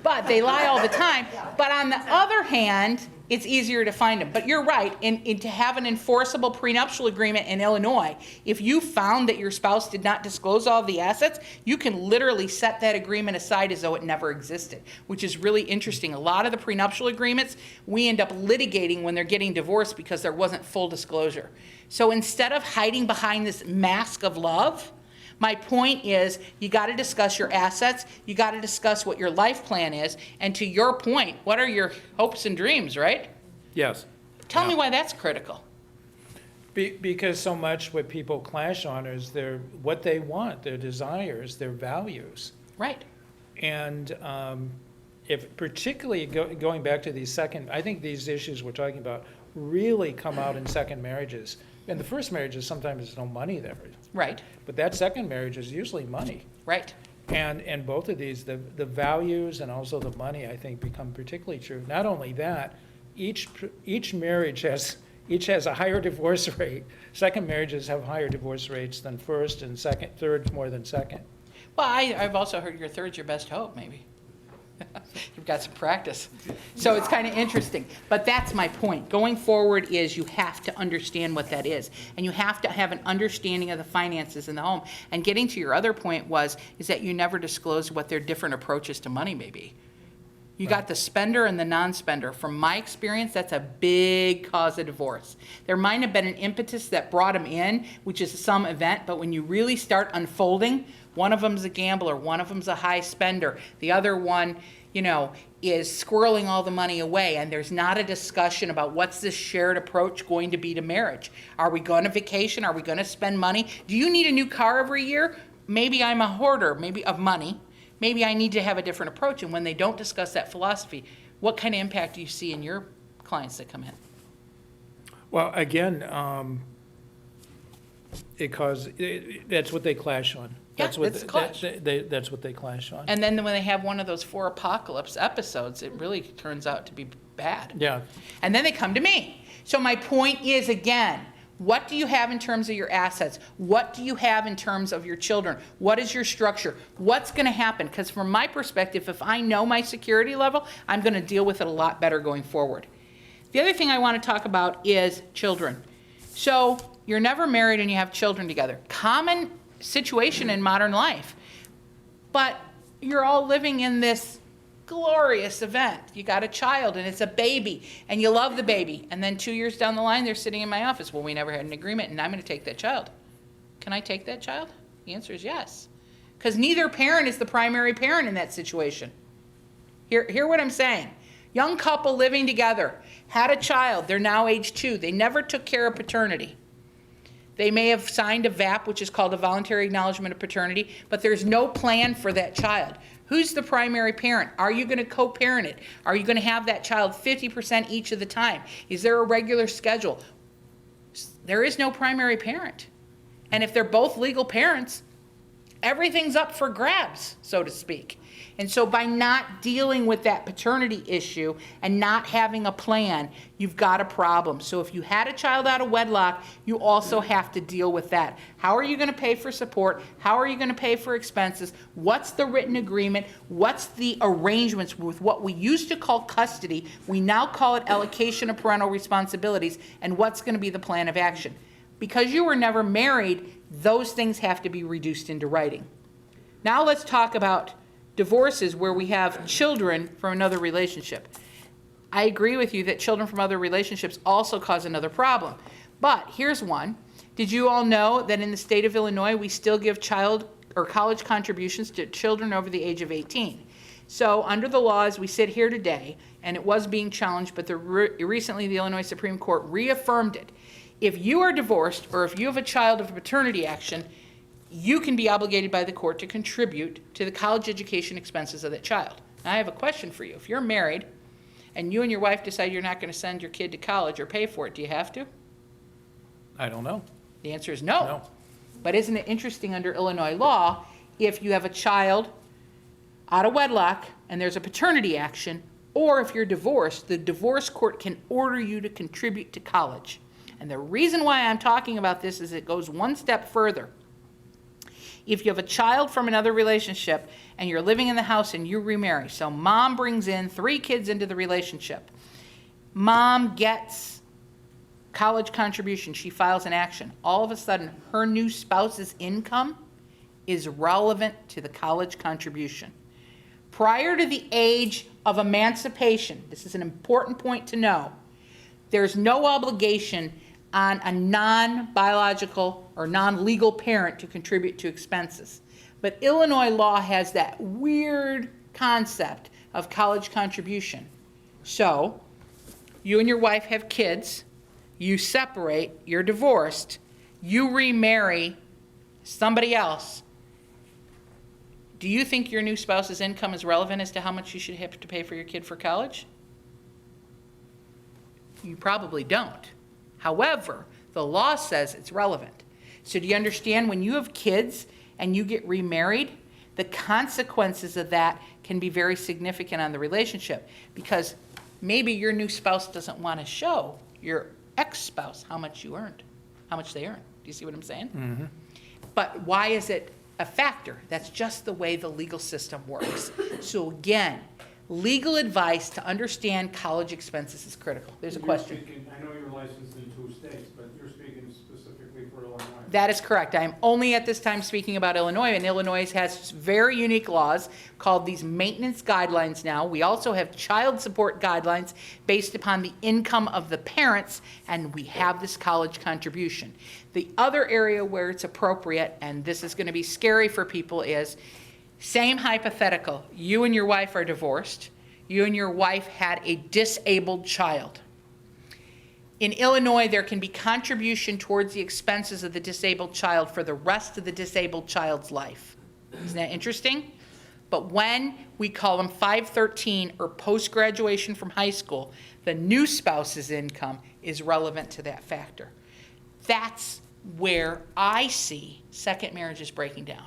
But they lie all the time. But on the other hand, it's easier to find them. But you're right, to have an enforceable prenuptial agreement in Illinois, if you found that your spouse did not disclose all the assets, you can literally set that agreement aside as though it never existed, which is really interesting. A lot of the prenuptial agreements, we end up litigating when they're getting divorced because there wasn't full disclosure. So instead of hiding behind this mask of love, my point is, you got to discuss your assets, you got to discuss what your life plan is, and to your point, what are your hopes and dreams, right? Yes. Tell me why that's critical. Because so much what people clash on is what they want, their desires, their values. Right. And if particularly going back to these I think these issues we're talking about really come out in second marriages. In the first marriages, sometimes there's no money there. Right. But that second marriage is usually money. Right. And both of these, the values and also the money, I think, become particularly true. Not only that, each marriage has a higher divorce rate. Second marriages have higher divorce rates than first, and third more than second. Well, I've also heard your third's your best hope, maybe. You've got some practice. So it's kind of interesting. But that's my point. Going forward is you have to understand what that is. And you have to have an understanding of the finances in the home. And getting to your other point is that you never disclose what their different approaches to money may be. You got the spender and the non-spender. From my experience, that's a big cause of divorce. There might have been an impetus that brought them in, which is some event, but when you really start unfolding, one of them's a gambler, one of them's a high spender, the other one, is squirreling all the money away, and there's not a discussion about what's this shared approach going to be to marriage. Are we going to vacation? Are we going to spend money? Do you need a new car every year? Maybe I'm a hoarder, maybe of money. Maybe I need to have a different approach. And when they don't discuss that philosophy, what kind of impact do you see in your clients that come in? Well, again, that's what they clash on. Yeah, That's what it's a clash. That's what they clash on. And then when they have one of those 4 apocalypse episodes, it really turns out to be bad. Yeah. And then they come to me. So my point is, again, what do you have in terms of your assets? What do you have in terms of your children? What is your structure? What's going to happen? Because from my perspective, if I know my security level, I'm going to deal with it a lot better going forward. The other thing I want to talk about is children. So you're never married and you have children together. Common situation in modern life. But you're all living in this glorious event. You got a child and it's a baby and you love the baby. And then 2 years down the line, they're sitting in my office. Well, we never had an agreement and I'm going to take that child. Can I take that child? The answer is yes. Because neither parent is the primary parent in that situation. Hear what I'm saying. Young couple living together, had a child. They're now age 2. They never took care of paternity. They may have signed a VAP, which is called a voluntary acknowledgement of paternity, but there's no plan for that child. Who's the primary parent? Are you going to co-parent it? Are you going to have that child 50% each of the time? Is there a regular schedule? There is no primary parent. And if they're both legal parents, everything's up for grabs, so to speak. And so by not dealing with that paternity issue and not having a plan, you've got a problem. So if you had a child out of wedlock, you also have to deal with that. How are you going to pay for support? How are you going to pay for expenses? What's the written agreement? What's the arrangements with what we used to call custody? We now call it allocation of parental responsibilities. And what's going to be the plan of action? Because you were never married, those things have to be reduced into writing. Now let's talk about divorces where we have children from another relationship. I agree with you that children from other relationships also cause another problem. But here's one. Did you all know that in the state of Illinois, we still give child or college contributions to children over the age of 18? So under the law, as we sit here today, and it was being challenged, but recently the Illinois Supreme Court reaffirmed it. If you are divorced or if you have a child of a paternity action, you can be obligated by the court to contribute to the college education expenses of that child. Now, I have a question for you. If you're married and you and your wife decide you're not going to send your kid to college or pay for it, do you have to? I don't know. The answer is no. No. But isn't it interesting under Illinois law, if you have a child out of wedlock and there's a paternity action, or if you're divorced, the divorce court can order you to contribute to college. And the reason why I'm talking about this is it goes one step further. If you have a child from another relationship and you're living in the house and you remarry, so mom brings in 3 kids into the relationship, mom gets college contribution, she files an action. All of a sudden, her new spouse's income is relevant to the college contribution. Prior to the age of emancipation, this is an important point to know, there's no obligation on a non-biological or non-legal parent to contribute to expenses. But Illinois law has that weird concept of college contribution. So, you and your wife have kids, you separate, you're divorced, you remarry somebody else. Do you think your new spouse's income is relevant as to how much you should have to pay for your kid for college? You probably don't. However, the law says it's relevant. So do you understand when you have kids and you get remarried, the consequences of that can be very significant on the relationship, because maybe your new spouse doesn't want to show your ex-spouse how much you earned, how much they earn. Do you see what I'm saying? Mm-hmm. But why is it a factor? That's just the way the legal system works. So again, legal advice to understand college expenses is critical. There's a question. I know you're licensed in 2 states, but you're speaking specifically for Illinois. That is correct. I'm only at this time speaking about Illinois, and Illinois has very unique laws called these maintenance guidelines now. We also have child support guidelines based upon the income of the parents, and we have this college contribution. The other area where it's appropriate, and this is going to be scary for people, is same hypothetical. You and your wife are divorced. You and your wife had a disabled child. In Illinois, there can be contribution towards the expenses of the disabled child for the rest of the disabled child's life. Isn't that interesting? But when we call them 513 or post-graduation from high school, the new spouse's income is relevant to that factor. That's where I see second marriages breaking down.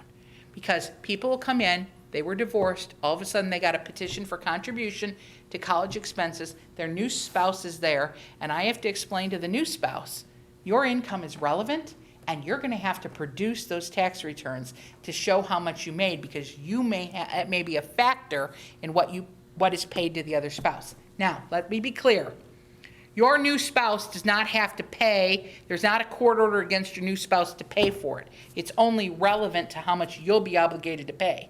Because people will come in, they were divorced, all of a sudden they got a petition for contribution to college expenses, their new spouse is there, and I have to explain to the new spouse, your income is relevant, and you're going to have to produce those tax returns to show how much you made, because you it may be a factor in what is paid to the other spouse. Now, let me be clear. Your new spouse does not have to pay. There's not a court order against your new spouse to pay for it. It's only relevant to how much you'll be obligated to pay.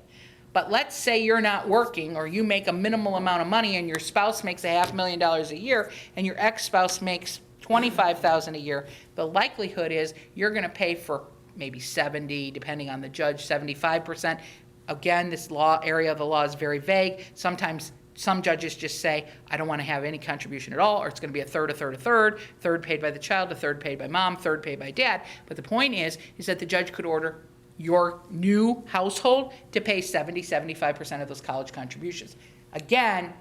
But let's say you're not working, or you make a minimal amount of money and your spouse makes $500,000 a year and your ex-spouse makes $25,000 a year. The likelihood is you're going to pay for maybe 70, depending on the judge, 75%. Again, this area of the law is very vague. Sometimes some judges just say, I don't want to have any contribution at all, or it's going to be a third, a third, a third, third paid by the child, a third paid by mom, third paid by dad. But the point is that the judge could order your new household to pay 70, 75% of those college contributions. Again,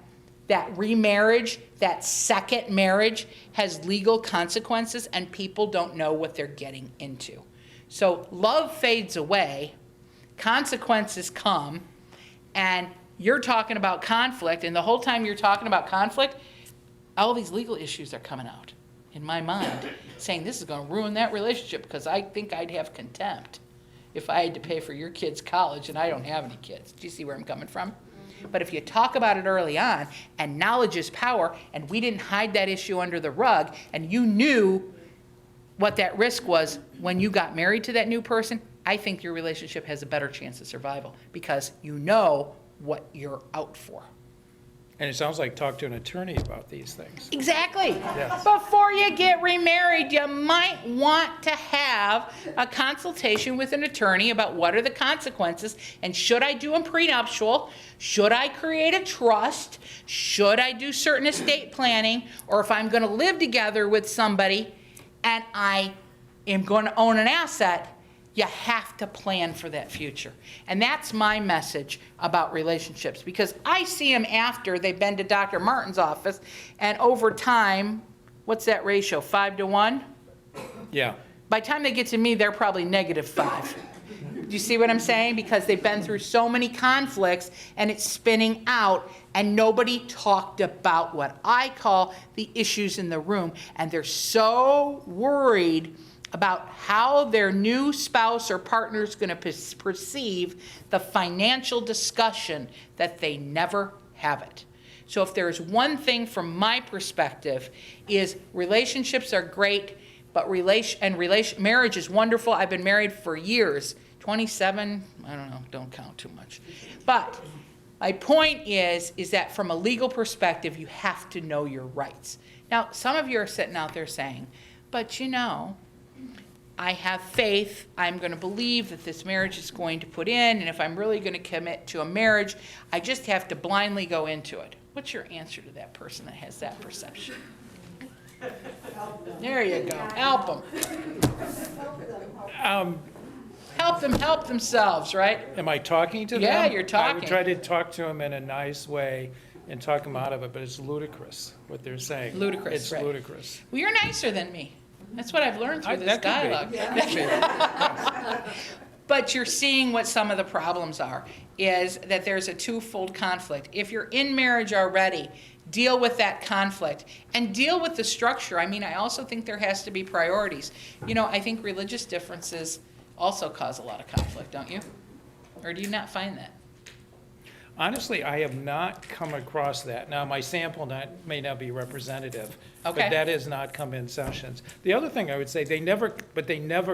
that remarriage, that second marriage has legal consequences, and people don't know what they're getting into. So love fades away, consequences come, and you're talking about conflict, and the whole time you're talking about conflict, all these legal issues are coming out in my mind, saying this is going to ruin that relationship because I think I'd have contempt if I had to pay for your kid's college and I don't have any kids. Do you see where I'm coming from? But if you talk about it early on, and knowledge is power, and we didn't hide that issue under the rug, and you knew what that risk was when you got married to that new person, I think your relationship has a better chance of survival because you know what you're out for. And it sounds like talk to an attorney about these things. Exactly. Yes. Before you get remarried, you might want to have a consultation with an attorney about what are the consequences, and should I do a prenuptial? Should I create a trust? Should I do certain estate planning? Or if I'm going to live together with somebody and I am going to own an asset, you have to plan for that future. And that's my message about relationships, because I see them after they've been to Dr. Martin's office, and over time, what's that ratio, 5 to 1? Yeah. By the time they get to me, they're probably -5. Do you see what I'm saying? Because they've been through so many conflicts and it's spinning out, and nobody talked about what I call the issues in the room. And they're so worried about how their new spouse or partner is going to perceive the financial discussion that they never have it. So if there's one thing from my perspective is relationships are great, but marriage is wonderful. I've been married for years, 27, I don't know, don't count too much. But my point is that from a legal perspective, you have to know your rights. Now, some of you are sitting out there saying, but you know, I have faith, I'm going to believe that this marriage is going to put in, and if I'm really going to commit to a marriage, I just have to blindly go into it. What's your answer to that person that has that perception? There you go. Help them. Help them help themselves, right? Am I talking to them? Yeah, you're I talking. would try to talk to them in a nice way and talk them out of it, but it's ludicrous what they're saying. Ludicrous, It's right. ludicrous. Well, you're nicer than me. That's what I've learned through this That could be. dialogue. That could be. But you're seeing what some of the problems are, is that there's a twofold conflict. If you're in marriage already, deal with that conflict and deal with the structure. I mean, I also think there has to be priorities. You know, I think religious differences also cause a lot of conflict, don't you? Or do you not find that? Honestly, I have not come across that. Now, my sample may not be representative, Okay. but that has not come in sessions. The other thing I would say, they never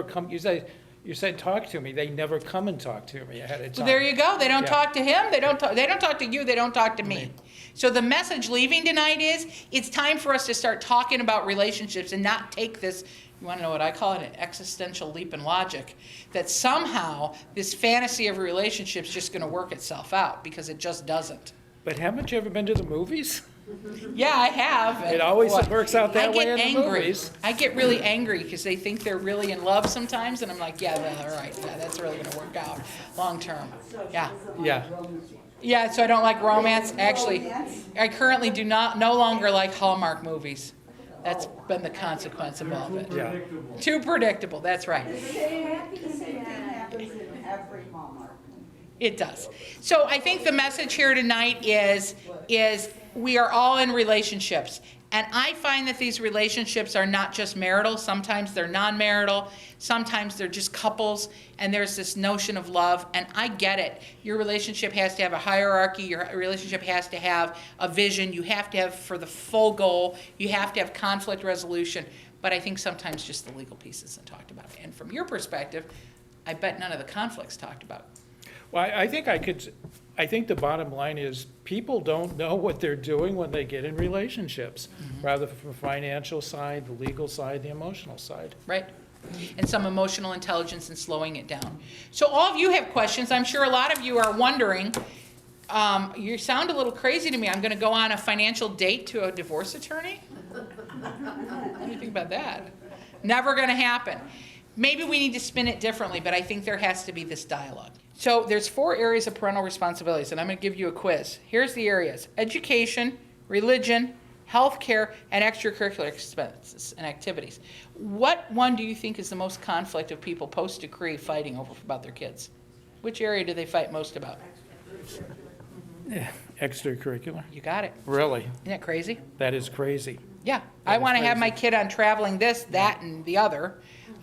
come, you said talk to me, they never come and talk to me ahead of time. So there you go. They don't Yeah. talk to him. They don't talk to you. They don't talk to me. So the message leaving tonight is it's time for us to start talking about relationships and not take this, you want to know what I call it, an existential leap in logic, that somehow this fantasy of relationships is just going to work itself out, because it just doesn't. But haven't you ever been to the movies? Yeah, I have. It always Boy, works out that I way get in the angry. movies. I get really angry because they think they're really in love sometimes, and I'm like, yeah, well, all right, yeah, that's really going to work out long term. Yeah. Yeah. Yeah, so I don't like romance. Actually, I currently no longer like Hallmark movies. That's been the consequence of all of it. Yeah. Too predictable, that's right. The same thing happens in every Hallmark. It does. So I think the message here tonight is we are all in relationships. And I find that these relationships are not just marital. Sometimes they're non-marital. Sometimes they're just couples. And there's this notion of love. And I get it. Your relationship has to have a hierarchy. Your relationship has to have a vision. You have to have for the full goal. You have to have conflict resolution. But I think sometimes just the legal piece isn't talked about. And from your perspective, I bet none of the conflicts talked about. Well, I think the bottom line is people don't know what they're doing when they get in relationships, rather from the financial side, the legal side, the emotional side. Right? And some emotional intelligence and slowing it down. So all of you have questions. I'm sure a lot of you are wondering, you sound a little crazy to me. I'm going to go on a financial date to a divorce attorney? What do you think about that? Never going to happen. Maybe we need to spin it differently, but I think there has to be this dialogue. So there's 4 areas of parental responsibilities, and I'm going to give you a quiz. Here's the areas: education, religion, healthcare, and extracurricular expenses and activities. What one do you think is the most conflict of people post-decree fighting over about their kids? Which area do they fight most about? Extracurricular? You got it. Really? Isn't that crazy? That is crazy. Yeah. That I is want to have crazy. my kid on traveling this, that, and the other.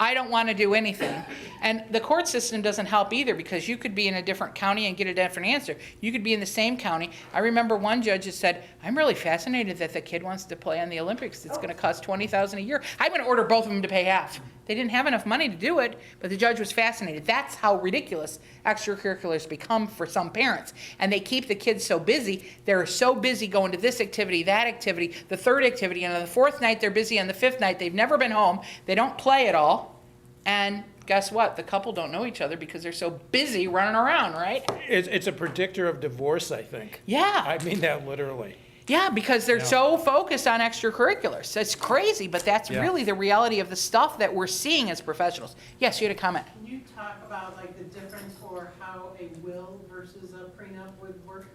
I don't want to do anything. And the court system doesn't help either, because you could be in a different county and get a different answer. You could be in the same county. I remember one judge that said, I'm really fascinated that the kid wants to play on the Olympics. It's going to cost $20,000 a year. I'm going to order both of them to pay half. They didn't have enough money to do it, but the judge was fascinated. That's how ridiculous extracurriculars become for some parents. And they keep the kids so busy. They're so busy going to this activity, that activity, the third activity, and on the 4th night they're busy, on the 5th night they've never been home. They don't play at all. And guess what? The couple don't know each other because they're so busy running around, right? It's a predictor of divorce, I think. Yeah. I mean that literally. Yeah, because they're Yeah. so focused on extracurriculars. It's crazy, but that's Yeah. really the reality of the stuff that we're seeing as professionals. Yes, you had a comment. Can you talk about like the difference for how a will versus a prenup would work?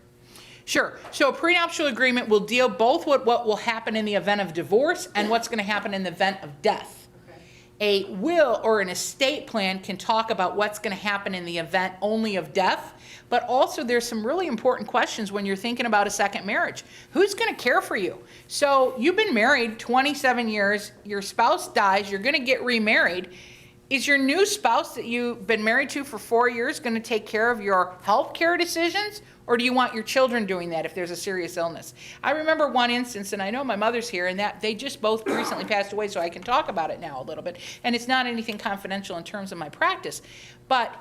Sure. So a prenuptial agreement will deal both with what will happen in the event of divorce and what's going to happen in the event of death. Okay. A will or an estate plan can talk about what's going to happen in the event only of death, but also there's some really important questions when you're thinking about a second marriage. Who's going to care for you? So you've been married 27 years, your spouse dies, you're going to get remarried. Is your new spouse that you've been married to for 4 years going to take care of your health care decisions? Or do you want your children doing that if there's a serious illness? I remember one instance, and I know my mother's here, and that they just both recently passed away, so I can talk about it now a little bit. And it's not anything confidential in terms of my practice. But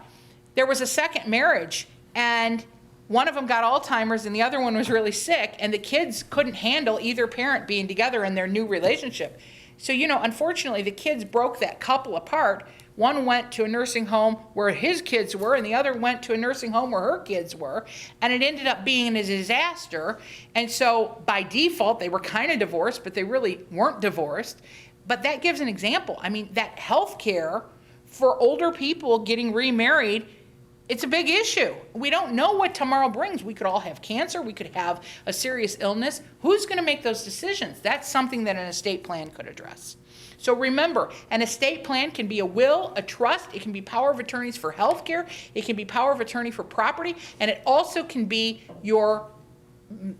there was a second marriage, and one of them got Alzheimer's and the other one was really sick, and the kids couldn't handle either parent being together in their new relationship. So, unfortunately, the kids broke that couple apart. One went to a nursing home where his kids were, and the other went to a nursing home where her kids were, and it ended up being a disaster. And so, by default, they were kind of divorced, but they really weren't divorced. But that gives an example. I mean, that health care for older people getting remarried, it's a big issue. We don't know what tomorrow brings. We could all have cancer. We could have a serious illness. Who's going to make those decisions? That's something that an estate plan could address. So remember, an estate plan can be a will, a trust. It can be power of attorneys for health care. It can be power of attorney for property. And it also can be your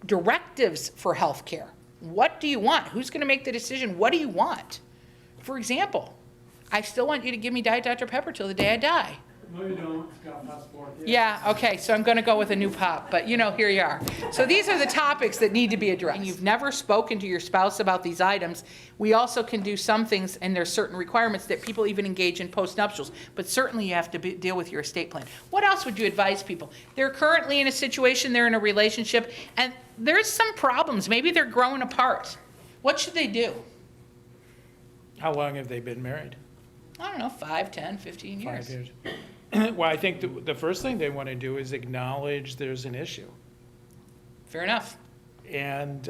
directives for health care. What do you want? Who's going to make the decision? What do you want? For example, I still want you to give me Diet Dr. Pepper till the day I die. No, you don't. It's got passport. Yeah, okay, so I'm going to go with a new pop, but here you are. So these are the topics that need to be addressed. And you've never spoken to your spouse about these items. We also can do some things, and there's certain requirements that people even engage in postnuptials, but certainly you have to deal with your estate plan. What else would you advise people? They're currently in a situation, they're in a relationship, and there's some problems. Maybe they're growing apart. What should they do? How long have they been married? I don't know, 5, 10, 15 years. 5 years. Well, I think the first thing they want to do is acknowledge there's an issue Fair enough. and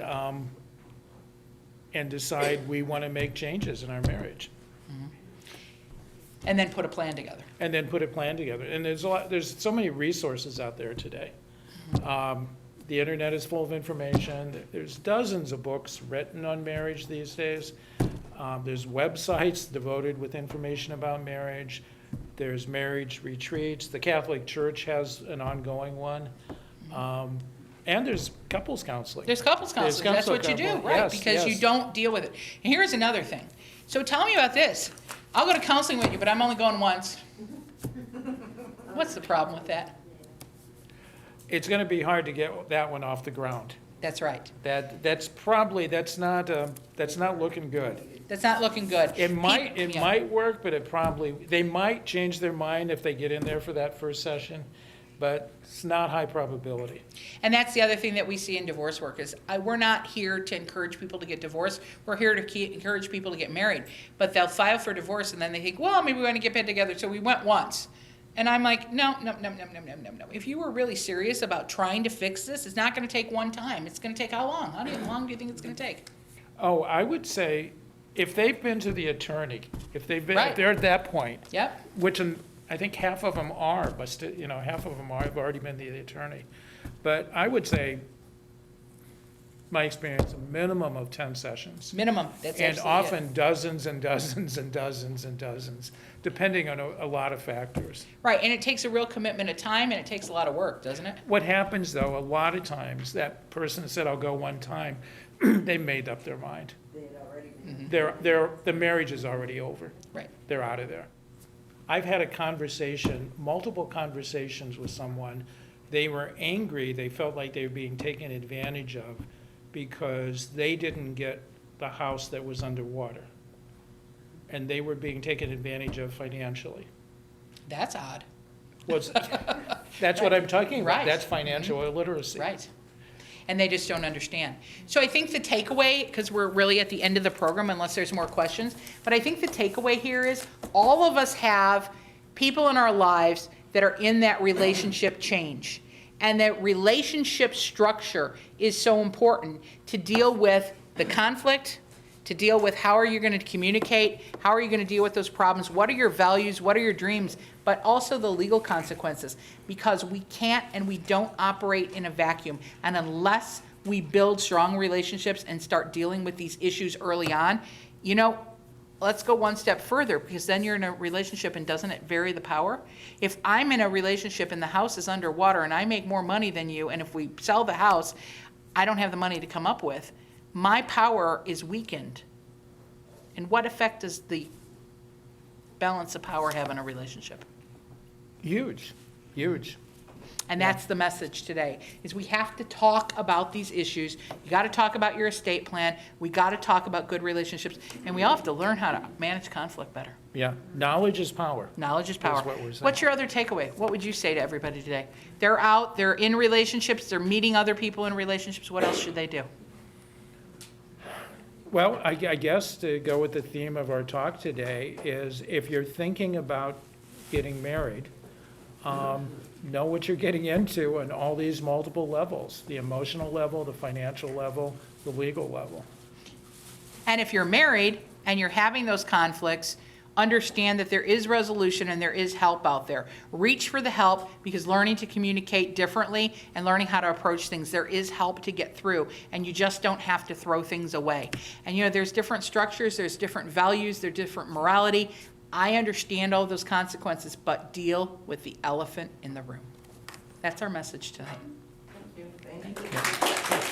decide we want to make changes in our marriage. And then put a plan together. And then put a plan together. And there's so many resources out there today. The internet is full of information. There's dozens of books written on marriage these days. There's websites devoted with information about marriage. There's marriage retreats. The Catholic Church has an ongoing one. And there's couples counseling. There's couples counseling. That's what you do, couples- right? yes, Because you yes. don't deal with it. And here's another thing. So tell me about this. I'll go to counseling with you, but I'm only going once. What's the problem with that? It's going to be hard to get that one off the ground. That's right. That's not looking good. That's not looking good. It might Yeah. work, but they might change their mind if they get in there for that first session, but it's not high probability. And that's the other thing that we see in divorce work is we're not here to encourage people to get divorced. We're here to encourage people to get married. But they'll file for divorce and then they think, well, maybe we want to get back together. So we went once. And I'm like, no. If you were really serious about trying to fix this, it's not going to take one time. It's going to take how long? How long do you think it's going to take? Oh, I would say if they've been to the attorney, if they're at that point, Yep. which I think half of them are, but still, half of them have already been to the attorney. But I would say, my experience, a minimum of 10 sessions. Minimum. That's And absolutely often it. dozens and dozens and dozens and dozens, depending on a lot of factors. Right, and it takes a real commitment of time and it takes a lot of work, doesn't it? What happens, though, a lot of times, that person said, I'll go one time, they made up their mind. They had already been. The marriage is already over. Right. They're out of there. I've had multiple conversations with someone. They were angry, they felt like they were being taken advantage of because they didn't get the house that was underwater. And they were being taken advantage of financially. That's odd. That's what I'm talking about. Right. That's financial illiteracy. Right. And they just don't understand. So I think the takeaway, because we're really at the end of the program unless there's more questions, but I think the takeaway here is all of us have people in our lives that are in that relationship change. And that relationship structure is so important to deal with the conflict, to deal with how are you going to communicate, how are you going to deal with those problems, what are your values, what are your dreams, but also the legal consequences, because we can't and we don't operate in a vacuum. And unless we build strong relationships and start dealing with these issues early on, let's go one step further, because then you're in a relationship and doesn't it vary the power? If I'm in a relationship and the house is underwater and I make more money than you, and if we sell the house, I don't have the money to come up with, my power is weakened. And what effect does the balance of power have in a relationship? Huge, huge. And that's the message today, is we have to talk about these issues. You got to talk about your estate plan. We got to talk about good relationships. And we all have to learn how to manage conflict better. Yeah, knowledge is power. Knowledge is power. That's what we're saying. What's your other takeaway? What would you say to everybody today? They're out, they're in relationships, they're meeting other people in relationships. What else should they do? Well, I guess to go with the theme of our talk today is if you're thinking about getting married, know what you're getting into on all these multiple levels, the emotional level, the financial level, the legal level. And if you're married and you're having those conflicts, understand that there is resolution and there is help out there. Reach for the help, because learning to communicate differently and learning how to approach things, there is help to get through, and you just don't have to throw things away. And there's different structures, there's different values, there's different morality. I understand all those consequences, but deal with the elephant in the room. That's our message tonight. Thank you.